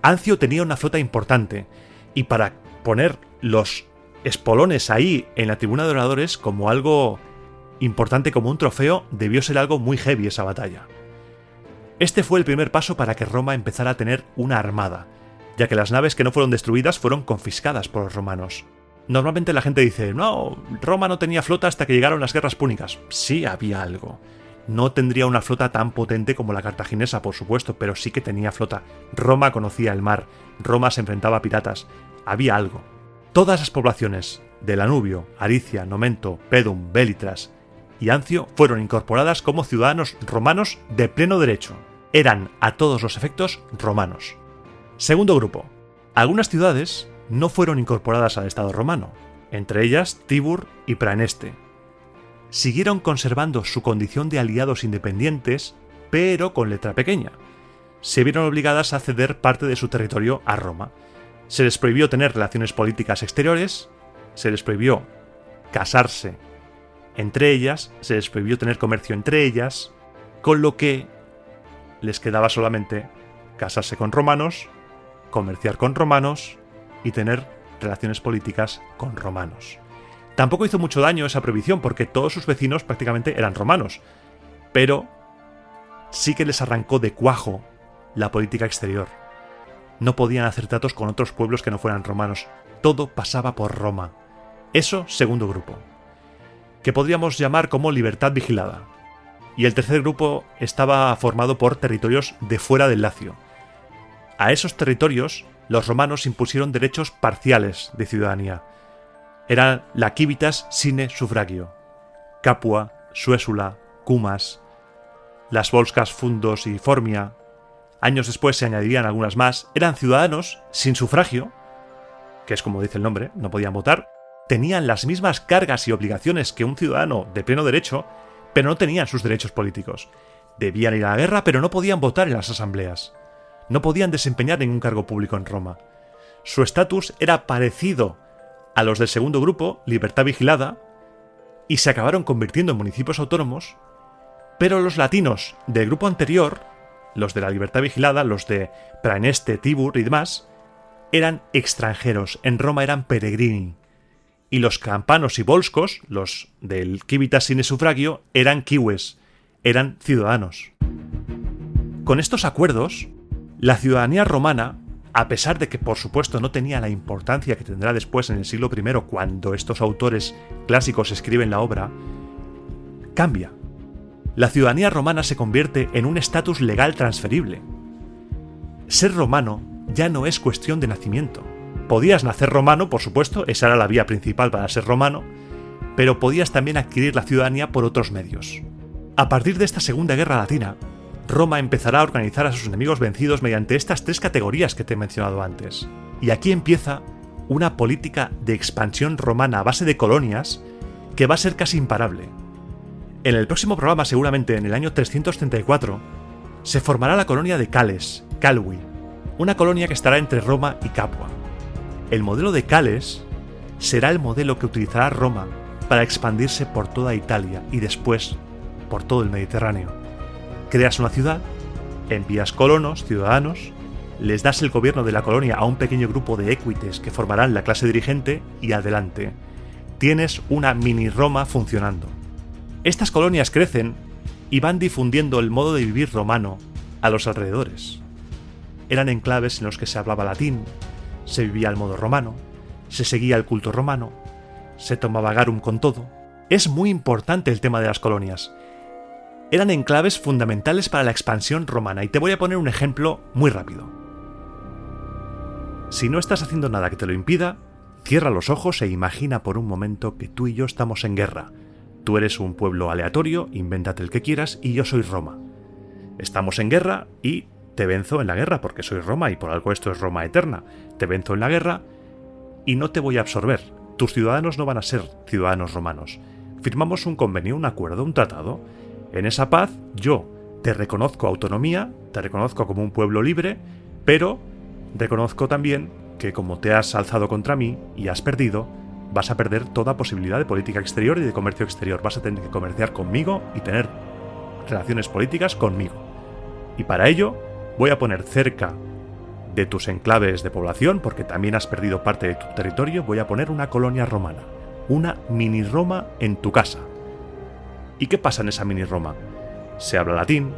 Ancio tenía una flota importante, y para poner los espolones ahí en la tribuna de oradores como algo importante, como un trofeo, debió ser algo muy heavy esa batalla. Este fue el primer paso para que Roma empezara a tener una armada, ya que las naves que no fueron destruidas fueron confiscadas por los romanos. Normalmente la gente dice, no, Roma no tenía flota hasta que llegaron las guerras púnicas. Sí había algo. No tendría una flota tan potente como la cartaginesa, por supuesto, pero sí que tenía flota. Roma conocía el mar, Roma se enfrentaba a piratas, había algo. Todas las poblaciones del Anubio, Aricia, Nomento, Pedum, Belitras y Ancio fueron incorporadas como ciudadanos romanos de pleno derecho. Eran a todos los efectos romanos. Segundo grupo. Algunas ciudades no fueron incorporadas al Estado romano, entre ellas Tibur y Praeneste. Siguieron conservando su condición de aliados independientes, pero con letra pequeña. Se vieron obligadas a ceder parte de su territorio a Roma. Se les prohibió tener relaciones políticas exteriores, se les prohibió casarse entre ellas, se les prohibió tener comercio entre ellas, con lo que les quedaba solamente casarse con romanos, comerciar con romanos y tener relaciones políticas con romanos. Tampoco hizo mucho daño esa prohibición porque todos sus vecinos prácticamente eran romanos, pero sí que les arrancó de cuajo la política exterior. No podían hacer tratos con otros pueblos que no fueran romanos. Todo pasaba por Roma. Eso, segundo grupo, que podríamos llamar como libertad vigilada. Y el tercer grupo estaba formado por territorios de fuera del Lacio. A esos territorios los romanos impusieron derechos parciales de ciudadanía. Eran la civitas sine suffragio, Capua, Suesula, Cumas, las Volscas Fundos y Formia. Años después se añadirían algunas más. Eran ciudadanos sin sufragio, que es como dice el nombre, no podían votar. Tenían las mismas cargas y obligaciones que un ciudadano de pleno derecho, pero no tenían sus derechos políticos. Debían ir a la guerra, pero no podían votar en las asambleas. No podían desempeñar ningún cargo público en Roma. Su estatus era parecido a los del segundo grupo, libertad vigilada, y se acabaron convirtiendo en municipios autónomos, pero los latinos del grupo anterior, los de la libertad vigilada, los de Praeneste, Tibur y demás, eran extranjeros, en Roma eran peregrini. Y los campanos y volscos, los del civitas sine suffragio, eran cives, eran ciudadanos. Con estos acuerdos, la ciudadanía romana, a pesar de que por supuesto no tenía la importancia que tendrá después en el siglo I cuando estos autores clásicos escriben la obra, cambia. La ciudadanía romana se convierte en un estatus legal transferible. Ser romano ya no es cuestión de nacimiento. Podías nacer romano, por supuesto, esa era la vía principal para ser romano, pero podías también adquirir la ciudadanía por otros medios. A partir de esta Segunda Guerra Latina, Roma empezará a organizar a sus enemigos vencidos mediante estas tres categorías que te he mencionado antes. Y aquí empieza una política de expansión romana a base de colonias que va a ser casi imparable. En el próximo programa, seguramente en el año 334, se formará la colonia de Cales, Calvi, una colonia que estará entre Roma y Capua. El modelo de Cales será el modelo que utilizará Roma para expandirse por toda Italia y después por todo el Mediterráneo. Creas una ciudad, envías colonos, ciudadanos, les das el gobierno de la colonia a un pequeño grupo de equites que formarán la clase dirigente y adelante. Tienes una mini Roma funcionando. Estas colonias crecen y van difundiendo el modo de vivir romano a los alrededores. Eran enclaves en los que se hablaba latín, se vivía al modo romano, se seguía el culto romano, se tomaba garum con todo. Es muy importante el tema de las colonias. Eran enclaves fundamentales para la expansión romana y te voy a poner un ejemplo muy rápido. Si no estás haciendo nada que te lo impida, cierra los ojos e imagina por un momento que tú y yo estamos en guerra. Tú eres un pueblo aleatorio, invéntate el que quieras, y yo soy Roma. Estamos en guerra y te venzo en la guerra porque soy Roma y por algo esto es Roma eterna. Te venzo en la guerra y no te voy a absorber. Tus ciudadanos no van a ser ciudadanos romanos. Firmamos un convenio, un acuerdo, un tratado. En esa paz yo te reconozco autonomía, te reconozco como un pueblo libre, pero reconozco también que como te has alzado contra mí y has perdido, vas a perder toda posibilidad de política exterior y de comercio exterior. Vas a tener que comerciar conmigo y tener relaciones políticas conmigo. Y para ello voy a poner cerca de tus enclaves de población, porque también has perdido parte de tu territorio, voy a poner una colonia romana, una mini Roma en tu casa. ¿Y qué pasa en esa mini Roma? Se habla latín,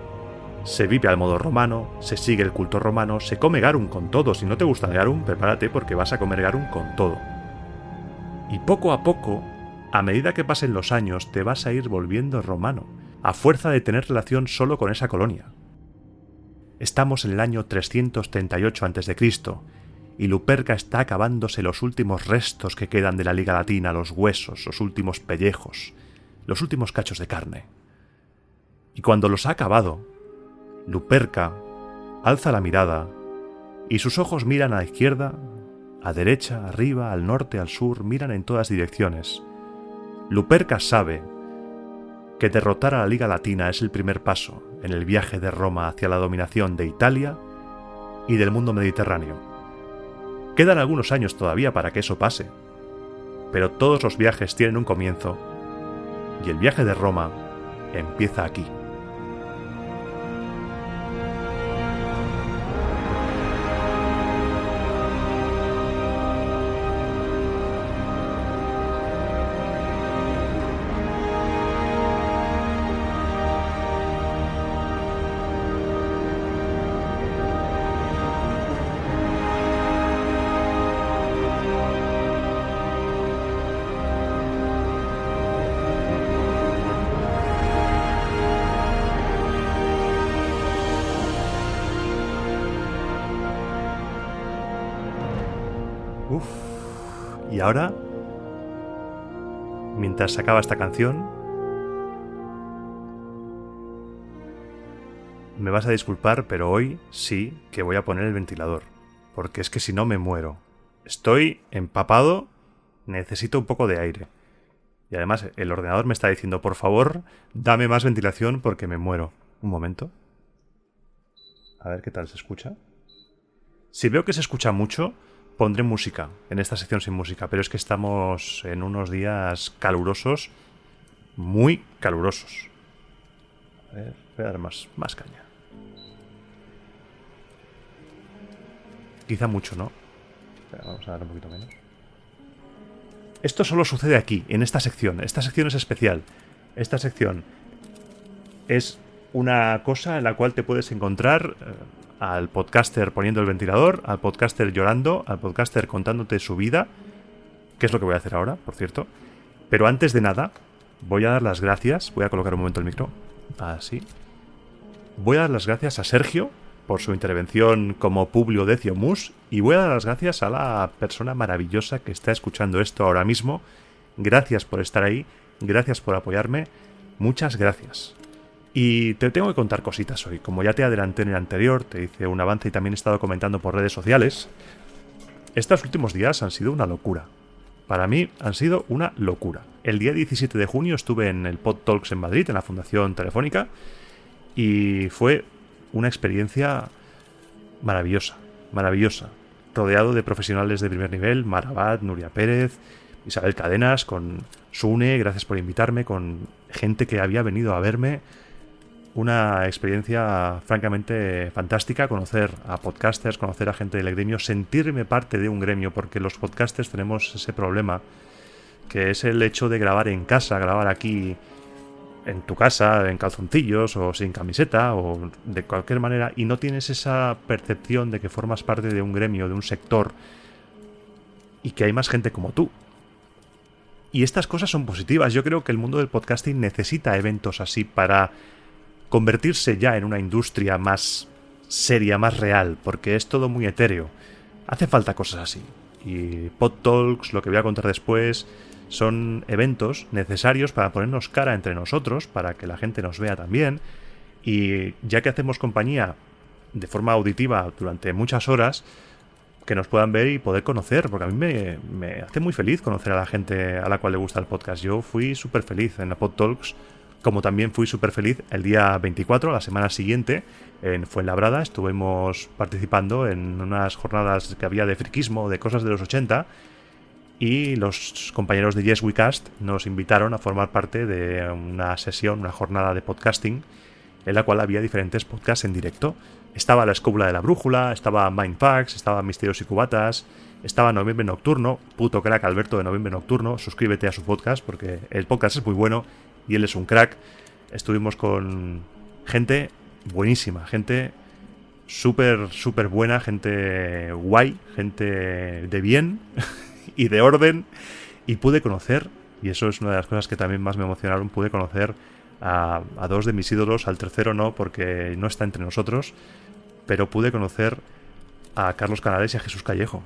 se vive al modo romano, se sigue el culto romano, se come garum con todo. Si no te gusta el garum, prepárate porque vas a comer garum con todo. Y poco a poco, a medida que pasen los años, te vas a ir volviendo romano, a fuerza de tener relación solo con esa colonia. Estamos en el año 338 a.C. y Luperca está acabándose los últimos restos que quedan de la Liga Latina, los huesos, los últimos pellejos, los últimos cachos de carne. Y cuando los ha acabado, Luperca alza la mirada y sus ojos miran a la izquierda, a derecha, arriba, al norte, al sur, miran en todas direcciones. Luperca sabe que derrotar a la Liga Latina es el primer paso en el viaje de Roma hacia la dominación de Italia y del mundo mediterráneo. Quedan algunos años todavía para que eso pase, pero todos los viajes tienen un comienzo y el viaje de Roma empieza aquí. Y ahora, mientras se acaba esta canción, me vas a disculpar, pero hoy sí que voy a poner el ventilador, porque es que si no me muero. Estoy empapado, necesito un poco de aire. Y además el ordenador me está diciendo, por favor, dame más ventilación porque me muero. Un momento. A ver qué tal se escucha. Si veo que se escucha mucho, pondré música en esta sección sin música, pero es que estamos en unos días calurosos, muy calurosos. A ver, voy a dar más caña. Quizá mucho, ¿no? Espera, vamos a dar un poquito menos. Esto solo sucede aquí, en esta sección. Esta sección es especial. Esta sección es una cosa en la cual te puedes encontrar al podcaster poniendo el ventilador, al podcaster llorando, al podcaster contándote su vida, que es lo que voy a hacer ahora, por cierto. Pero antes de nada, voy a dar las gracias. Voy a colocar un momento el micro. Así. Voy a dar las gracias a Sergio por su intervención como Publio Decio Mus, y voy a dar las gracias a la persona maravillosa que está escuchando esto ahora mismo. Gracias por estar ahí, gracias por apoyarme, muchas gracias. Y te tengo que contar cositas hoy. Como ya te adelanté en el anterior, te hice un avance y también he estado comentando por redes sociales. Estos últimos días han sido una locura. Para mí han sido una locura. El día 17 de junio estuve en el Pod Talks en Madrid, en la Fundación Telefónica, y fue una experiencia maravillosa, maravillosa. Rodeado de profesionales de primer nivel, Marabat, Nuria Pérez, Isabel Cadenas, con Sune, gracias por invitarme, con gente que había venido a verme. Una experiencia francamente fantástica, conocer a podcasters, conocer a gente del gremio, sentirme parte de un gremio, porque los podcasters tenemos ese problema, que es el hecho de grabar en casa, grabar aquí en tu casa, en calzoncillos o sin camiseta o de cualquier manera, y no tienes esa percepción de que formas parte de un gremio, de un sector, y que hay más gente como tú. Y estas cosas son positivas. Yo creo que el mundo del podcasting necesita eventos así para convertirse ya en una industria más seria, más real, porque es todo muy etéreo. Hace falta cosas así. Y Pod Talks, lo que voy a contar después, son eventos necesarios para ponernos cara entre nosotros, para que la gente nos vea también. Y ya que hacemos compañía de forma auditiva durante muchas horas, que nos puedan ver y poder conocer, porque a mí me hace muy feliz conocer a la gente a la cual le gusta el podcast. Yo fui súper feliz en la Pod Talks, como también fui súper feliz el día 24, la semana siguiente, en Fuenlabrada. Estuvimos participando en unas jornadas que había de friquismo, de cosas de los 80, y los compañeros de Yes We Cast nos invitaron a formar parte de una sesión, una jornada de podcasting, en la cual había diferentes podcasts en directo. Estaba La Escóbula de la Brújula, estaba Mindfax, estaba Misterios y Cubatas, estaba Noviembre Nocturno, puto crack Alberto de Noviembre Nocturno. Suscríbete a su podcast porque el podcast es muy bueno y él es un crack. Estuvimos con gente buenísima, gente súper, súper buena, gente guay, gente de bien y de orden. Y pude conocer, y eso es una de las cosas que también más me emocionaron, pude conocer a dos de mis ídolos, al tercero no, porque no está entre nosotros, pero pude conocer a Carlos Canales y a Jesús Callejo,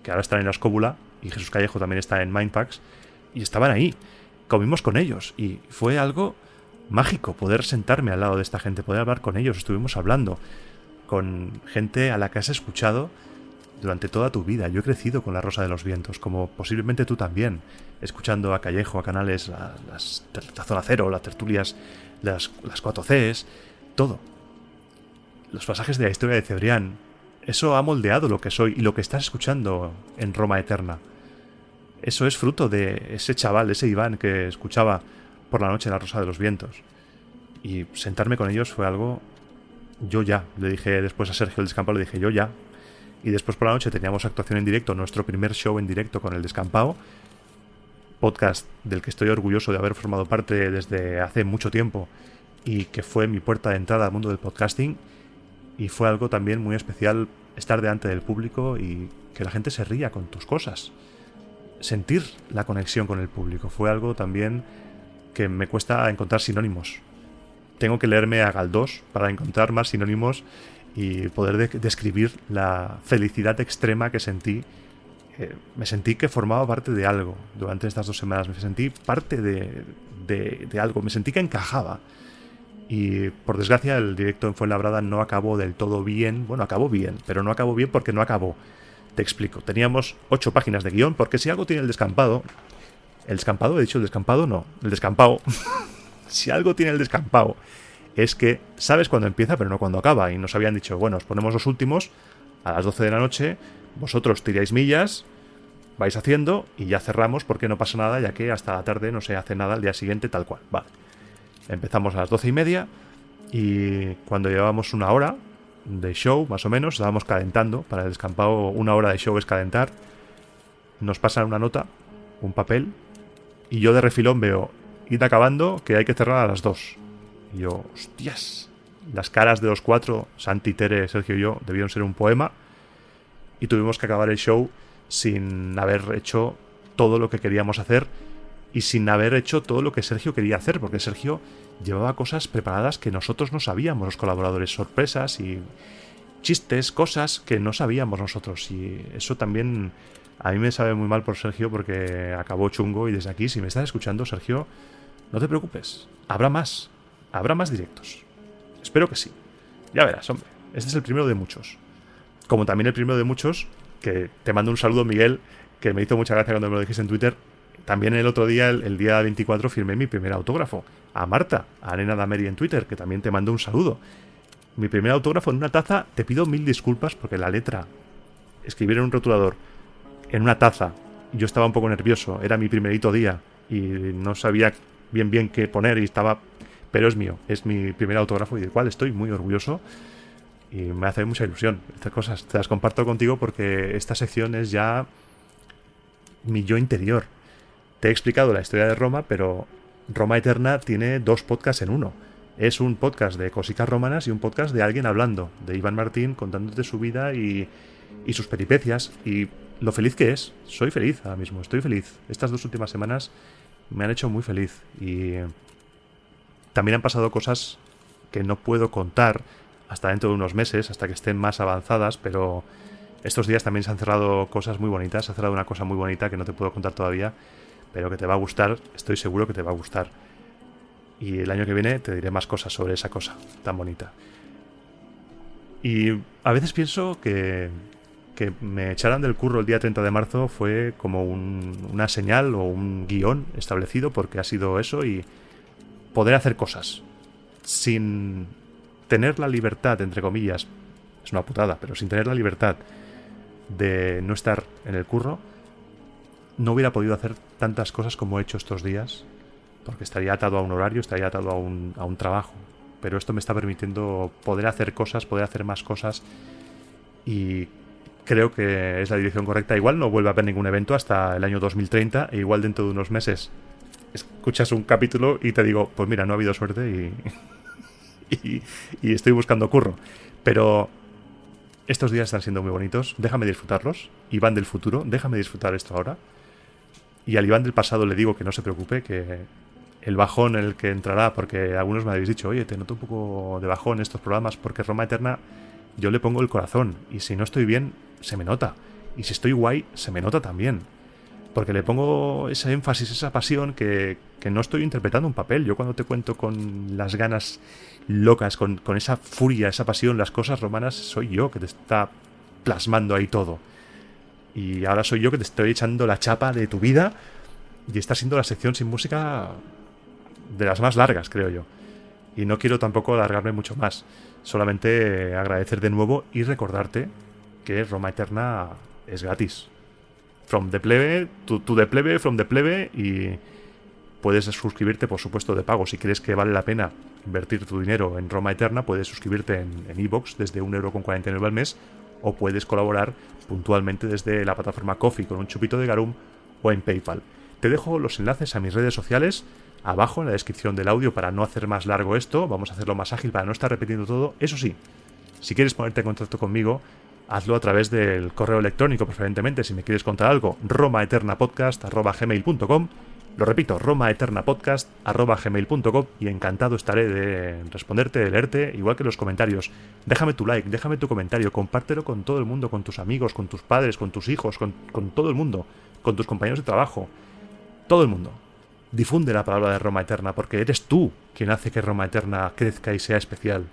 que ahora están en la Escóbula, y Jesús Callejo también está en Mindpacks, y estaban ahí. Comimos con ellos, y fue algo mágico poder sentarme al lado de esta gente, poder hablar con ellos. Estuvimos hablando con gente a la que has escuchado durante toda tu vida. Yo he crecido con La Rosa de los Vientos, como posiblemente tú también, escuchando a Callejo, a Canales, la Zona Cero, las tertulias, las 4Cs, todo. Los pasajes de la historia de Cebrián. Eso ha moldeado lo que soy y lo que estás escuchando en Roma Eterna. Eso es fruto de ese chaval, ese Iván que escuchaba por la noche La Rosa de los Vientos. Y sentarme con ellos fue algo... Yo ya, le dije después a Sergio el Descampado, le dije yo ya. Y después por la noche teníamos actuación en directo, nuestro primer show en directo con El Descampado, podcast del que estoy orgulloso de haber formado parte desde hace mucho tiempo y que fue mi puerta de entrada al mundo del podcasting. Y fue algo también muy especial estar delante del público y que la gente se ría con tus cosas. Sentir la conexión con el público fue algo también que me cuesta encontrar sinónimos. Tengo que leerme a Galdós para encontrar más sinónimos y poder describir la felicidad extrema que sentí. Me sentí que formaba parte de algo durante estas 2 semanas. Me sentí parte de algo. Me sentí que encajaba. Y por desgracia el directo en Fuenlabrada no acabó del todo bien. Bueno, acabó bien, pero no acabó bien porque no acabó. Te explico. Teníamos 8 páginas de guión, porque si algo tiene El Descampado... ¿El Descampado? ¿He dicho El Descampado? No. El Descampado. Si algo tiene El Descampado es que sabes cuándo empieza pero no cuándo acaba. Y nos habían dicho, bueno, os ponemos los últimos a las 12 de la noche, vosotros tiráis millas, vais haciendo y ya cerramos porque no pasa nada, ya que hasta la tarde no se hace nada al día siguiente tal cual. Vale. Empezamos a las 12:30 y cuando llevábamos 1 hora de show, más o menos, estábamos calentando. Para El Descampado 1 hora de show es calentar. Nos pasan una nota, un papel, y yo de refilón veo, id acabando, que hay que cerrar a las 2. Y yo, hostias. Las caras de los 4, Santi, Tere, Sergio y yo, debieron ser un poema. Y tuvimos que acabar el show sin haber hecho todo lo que queríamos hacer y sin haber hecho todo lo que Sergio quería hacer, porque Sergio llevaba cosas preparadas que nosotros no sabíamos, los colaboradores, sorpresas y chistes, cosas que no sabíamos nosotros. Y eso también a mí me sabe muy mal por Sergio, porque acabó chungo. Y desde aquí, si me estás escuchando, Sergio, no te preocupes, habrá más directos. Espero que sí. Ya verás, hombre. Este es el primero de muchos. Como también el primero de muchos, que te mando un saludo, Miguel, que me hizo mucha gracia cuando me lo dijiste en Twitter. También el otro día, el día 24, firmé mi primer autógrafo. A Marta, a Arena Dameri en Twitter, que también te mando un saludo. Mi primer autógrafo en una taza. Te pido 1000 disculpas porque la letra, escribir en un rotulador, en una taza, yo estaba un poco nervioso. Era mi primerito día y no sabía bien qué poner y estaba... Pero es mío, es mi primer autógrafo y del cual estoy muy orgulloso y me hace mucha ilusión. Estas cosas te las comparto contigo porque esta sección es ya mi yo interior. Te he explicado la historia de Roma, pero Roma Eterna tiene 2 podcasts en uno. Es un podcast de cositas romanas y un podcast de alguien hablando, de Iván Martín contándote su vida y sus peripecias y lo feliz que es. Soy feliz ahora mismo, estoy feliz. Estas 2 últimas semanas me han hecho muy feliz y... También han pasado cosas que no puedo contar hasta dentro de unos meses, hasta que estén más avanzadas, pero estos días también se han cerrado cosas muy bonitas. Se ha cerrado una cosa muy bonita que no te puedo contar todavía, pero que te va a gustar, estoy seguro que te va a gustar. Y el año que viene te diré más cosas sobre esa cosa tan bonita. Y a veces pienso que me echaran del curro el día 30 de marzo fue como una señal o un guión establecido, porque ha sido eso y... poder hacer cosas sin tener la libertad, entre comillas, es una putada, pero sin tener la libertad de no estar en el curro, no hubiera podido hacer tantas cosas como he hecho estos días, porque estaría atado a un horario, estaría atado a un trabajo. Pero esto me está permitiendo poder hacer cosas, poder hacer más cosas, y creo que es la dirección correcta. Igual no vuelve a haber ningún evento hasta el año 2030, e igual dentro de unos meses escuchas un capítulo y te digo, pues mira, no ha habido suerte y estoy buscando curro. Pero estos días están siendo muy bonitos, déjame disfrutarlos. Iván del futuro, déjame disfrutar esto ahora. Y al Iván del pasado le digo que no se preocupe, que el bajón en el que entrará, porque algunos me habéis dicho, oye, te noto un poco de bajón estos programas, porque Roma Eterna yo le pongo el corazón, y si no estoy bien, se me nota. Y si estoy guay, se me nota también. Porque le pongo ese énfasis, esa pasión que no estoy interpretando un papel. Yo cuando te cuento con las ganas locas, con esa furia, esa pasión, las cosas romanas, soy yo que te está plasmando ahí todo. Y ahora soy yo que te estoy echando la chapa de tu vida, y está siendo la sección sin música de las más largas, creo yo. Y no quiero tampoco alargarme mucho más. Solamente agradecer de nuevo y recordarte que Roma Eterna es gratis. From the plebe, to the plebe, from the plebe, y puedes suscribirte, por supuesto, de pago. Si crees que vale la pena invertir tu dinero en Roma Eterna, puedes suscribirte en iVoox desde 1,49€ al mes, o puedes colaborar puntualmente desde la plataforma Ko-fi con un chupito de garum o en PayPal. Te dejo los enlaces a mis redes sociales abajo en la descripción del audio para no hacer más largo esto. Vamos a hacerlo más ágil para no estar repitiendo todo. Eso sí, si quieres ponerte en contacto conmigo, hazlo a través del correo electrónico, preferentemente, si me quieres contar algo, romaeternapodcast@gmail.com. Lo repito, romaeternapodcast@gmail.com, y encantado estaré de responderte, de leerte, igual que los comentarios. Déjame tu like, déjame tu comentario, compártelo con todo el mundo, con tus amigos, con tus padres, con tus hijos, con todo el mundo, con tus compañeros de trabajo, todo el mundo. Difunde la palabra de Roma Eterna, porque eres tú quien hace que Roma Eterna crezca y sea especial.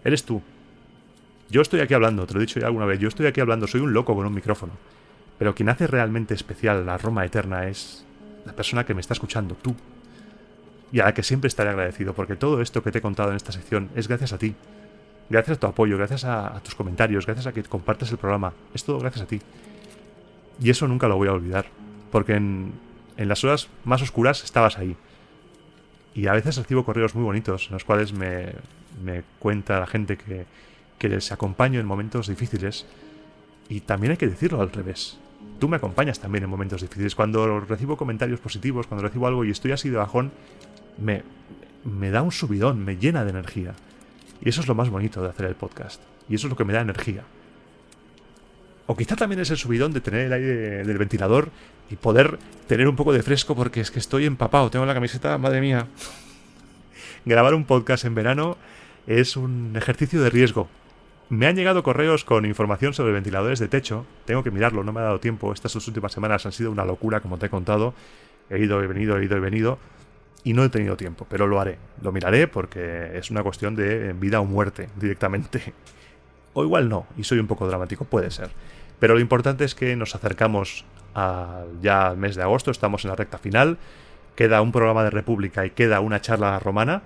Eres tú. Yo estoy aquí hablando, te lo he dicho ya alguna vez, yo estoy aquí hablando, soy un loco con un micrófono. Pero quien hace realmente especial la Roma Eterna es la persona que me está escuchando, tú. Y a la que siempre estaré agradecido, porque todo esto que te he contado en esta sección es gracias a ti. Gracias a tu apoyo, gracias a tus comentarios, gracias a que compartes el programa. Es todo gracias a ti. Y eso nunca lo voy a olvidar, porque en las horas más oscuras estabas ahí. Y a veces recibo correos muy bonitos en los cuales me cuenta la gente que les acompaño en momentos difíciles. Y también hay que decirlo al revés. Tú me acompañas también en momentos difíciles. Cuando recibo comentarios positivos, cuando recibo algo y estoy así de bajón, me da un subidón, me llena de energía. Y eso es lo más bonito de hacer el podcast. Y eso es lo que me da energía. O quizá también es el subidón de tener el aire del ventilador y poder tener un poco de fresco, porque es que estoy empapado, tengo la camiseta, madre mía. Grabar un podcast en verano es un ejercicio de riesgo. Me han llegado correos con información sobre ventiladores de techo. Tengo que mirarlo, no me ha dado tiempo. Estas 2 últimas semanas han sido una locura, como te he contado. He ido, he venido. Y no he tenido tiempo, pero lo haré. Lo miraré porque es una cuestión de vida o muerte, directamente. O igual no, y soy un poco dramático, puede ser. Pero lo importante es que nos acercamos ya al mes de agosto, estamos en la recta final. Queda un programa de República y queda una charla romana.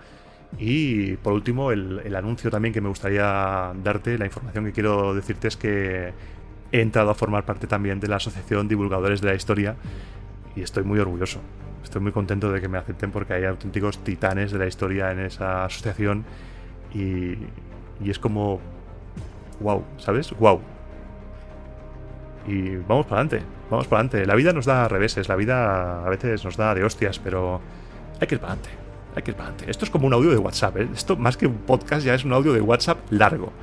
Y por último, el anuncio también que me gustaría darte, la información que quiero decirte es que he entrado a formar parte también de la Asociación Divulgadores de la Historia, y estoy muy orgulloso. Estoy muy contento de que me acepten, porque hay auténticos titanes de la historia en esa asociación, y es como wow, ¿sabes? Wow. Y vamos para adelante. La vida nos da reveses, la vida a veces nos da de hostias, pero hay que ir para adelante. Esto es como un audio de WhatsApp, ¿eh? Esto más que un podcast ya es un audio de WhatsApp largo.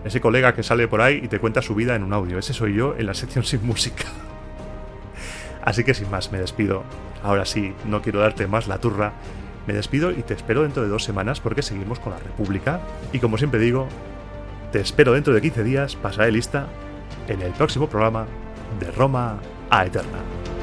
Ese colega que sale por ahí y te cuenta su vida en un audio. Ese soy yo en la sección sin música. Así que sin más, me despido. Ahora sí, no quiero darte más la turra. Me despido y te espero dentro de 2 semanas, porque seguimos con la República. Y como siempre digo, te espero dentro de 15 días, pasaré lista en el próximo programa de Roma a Eterna.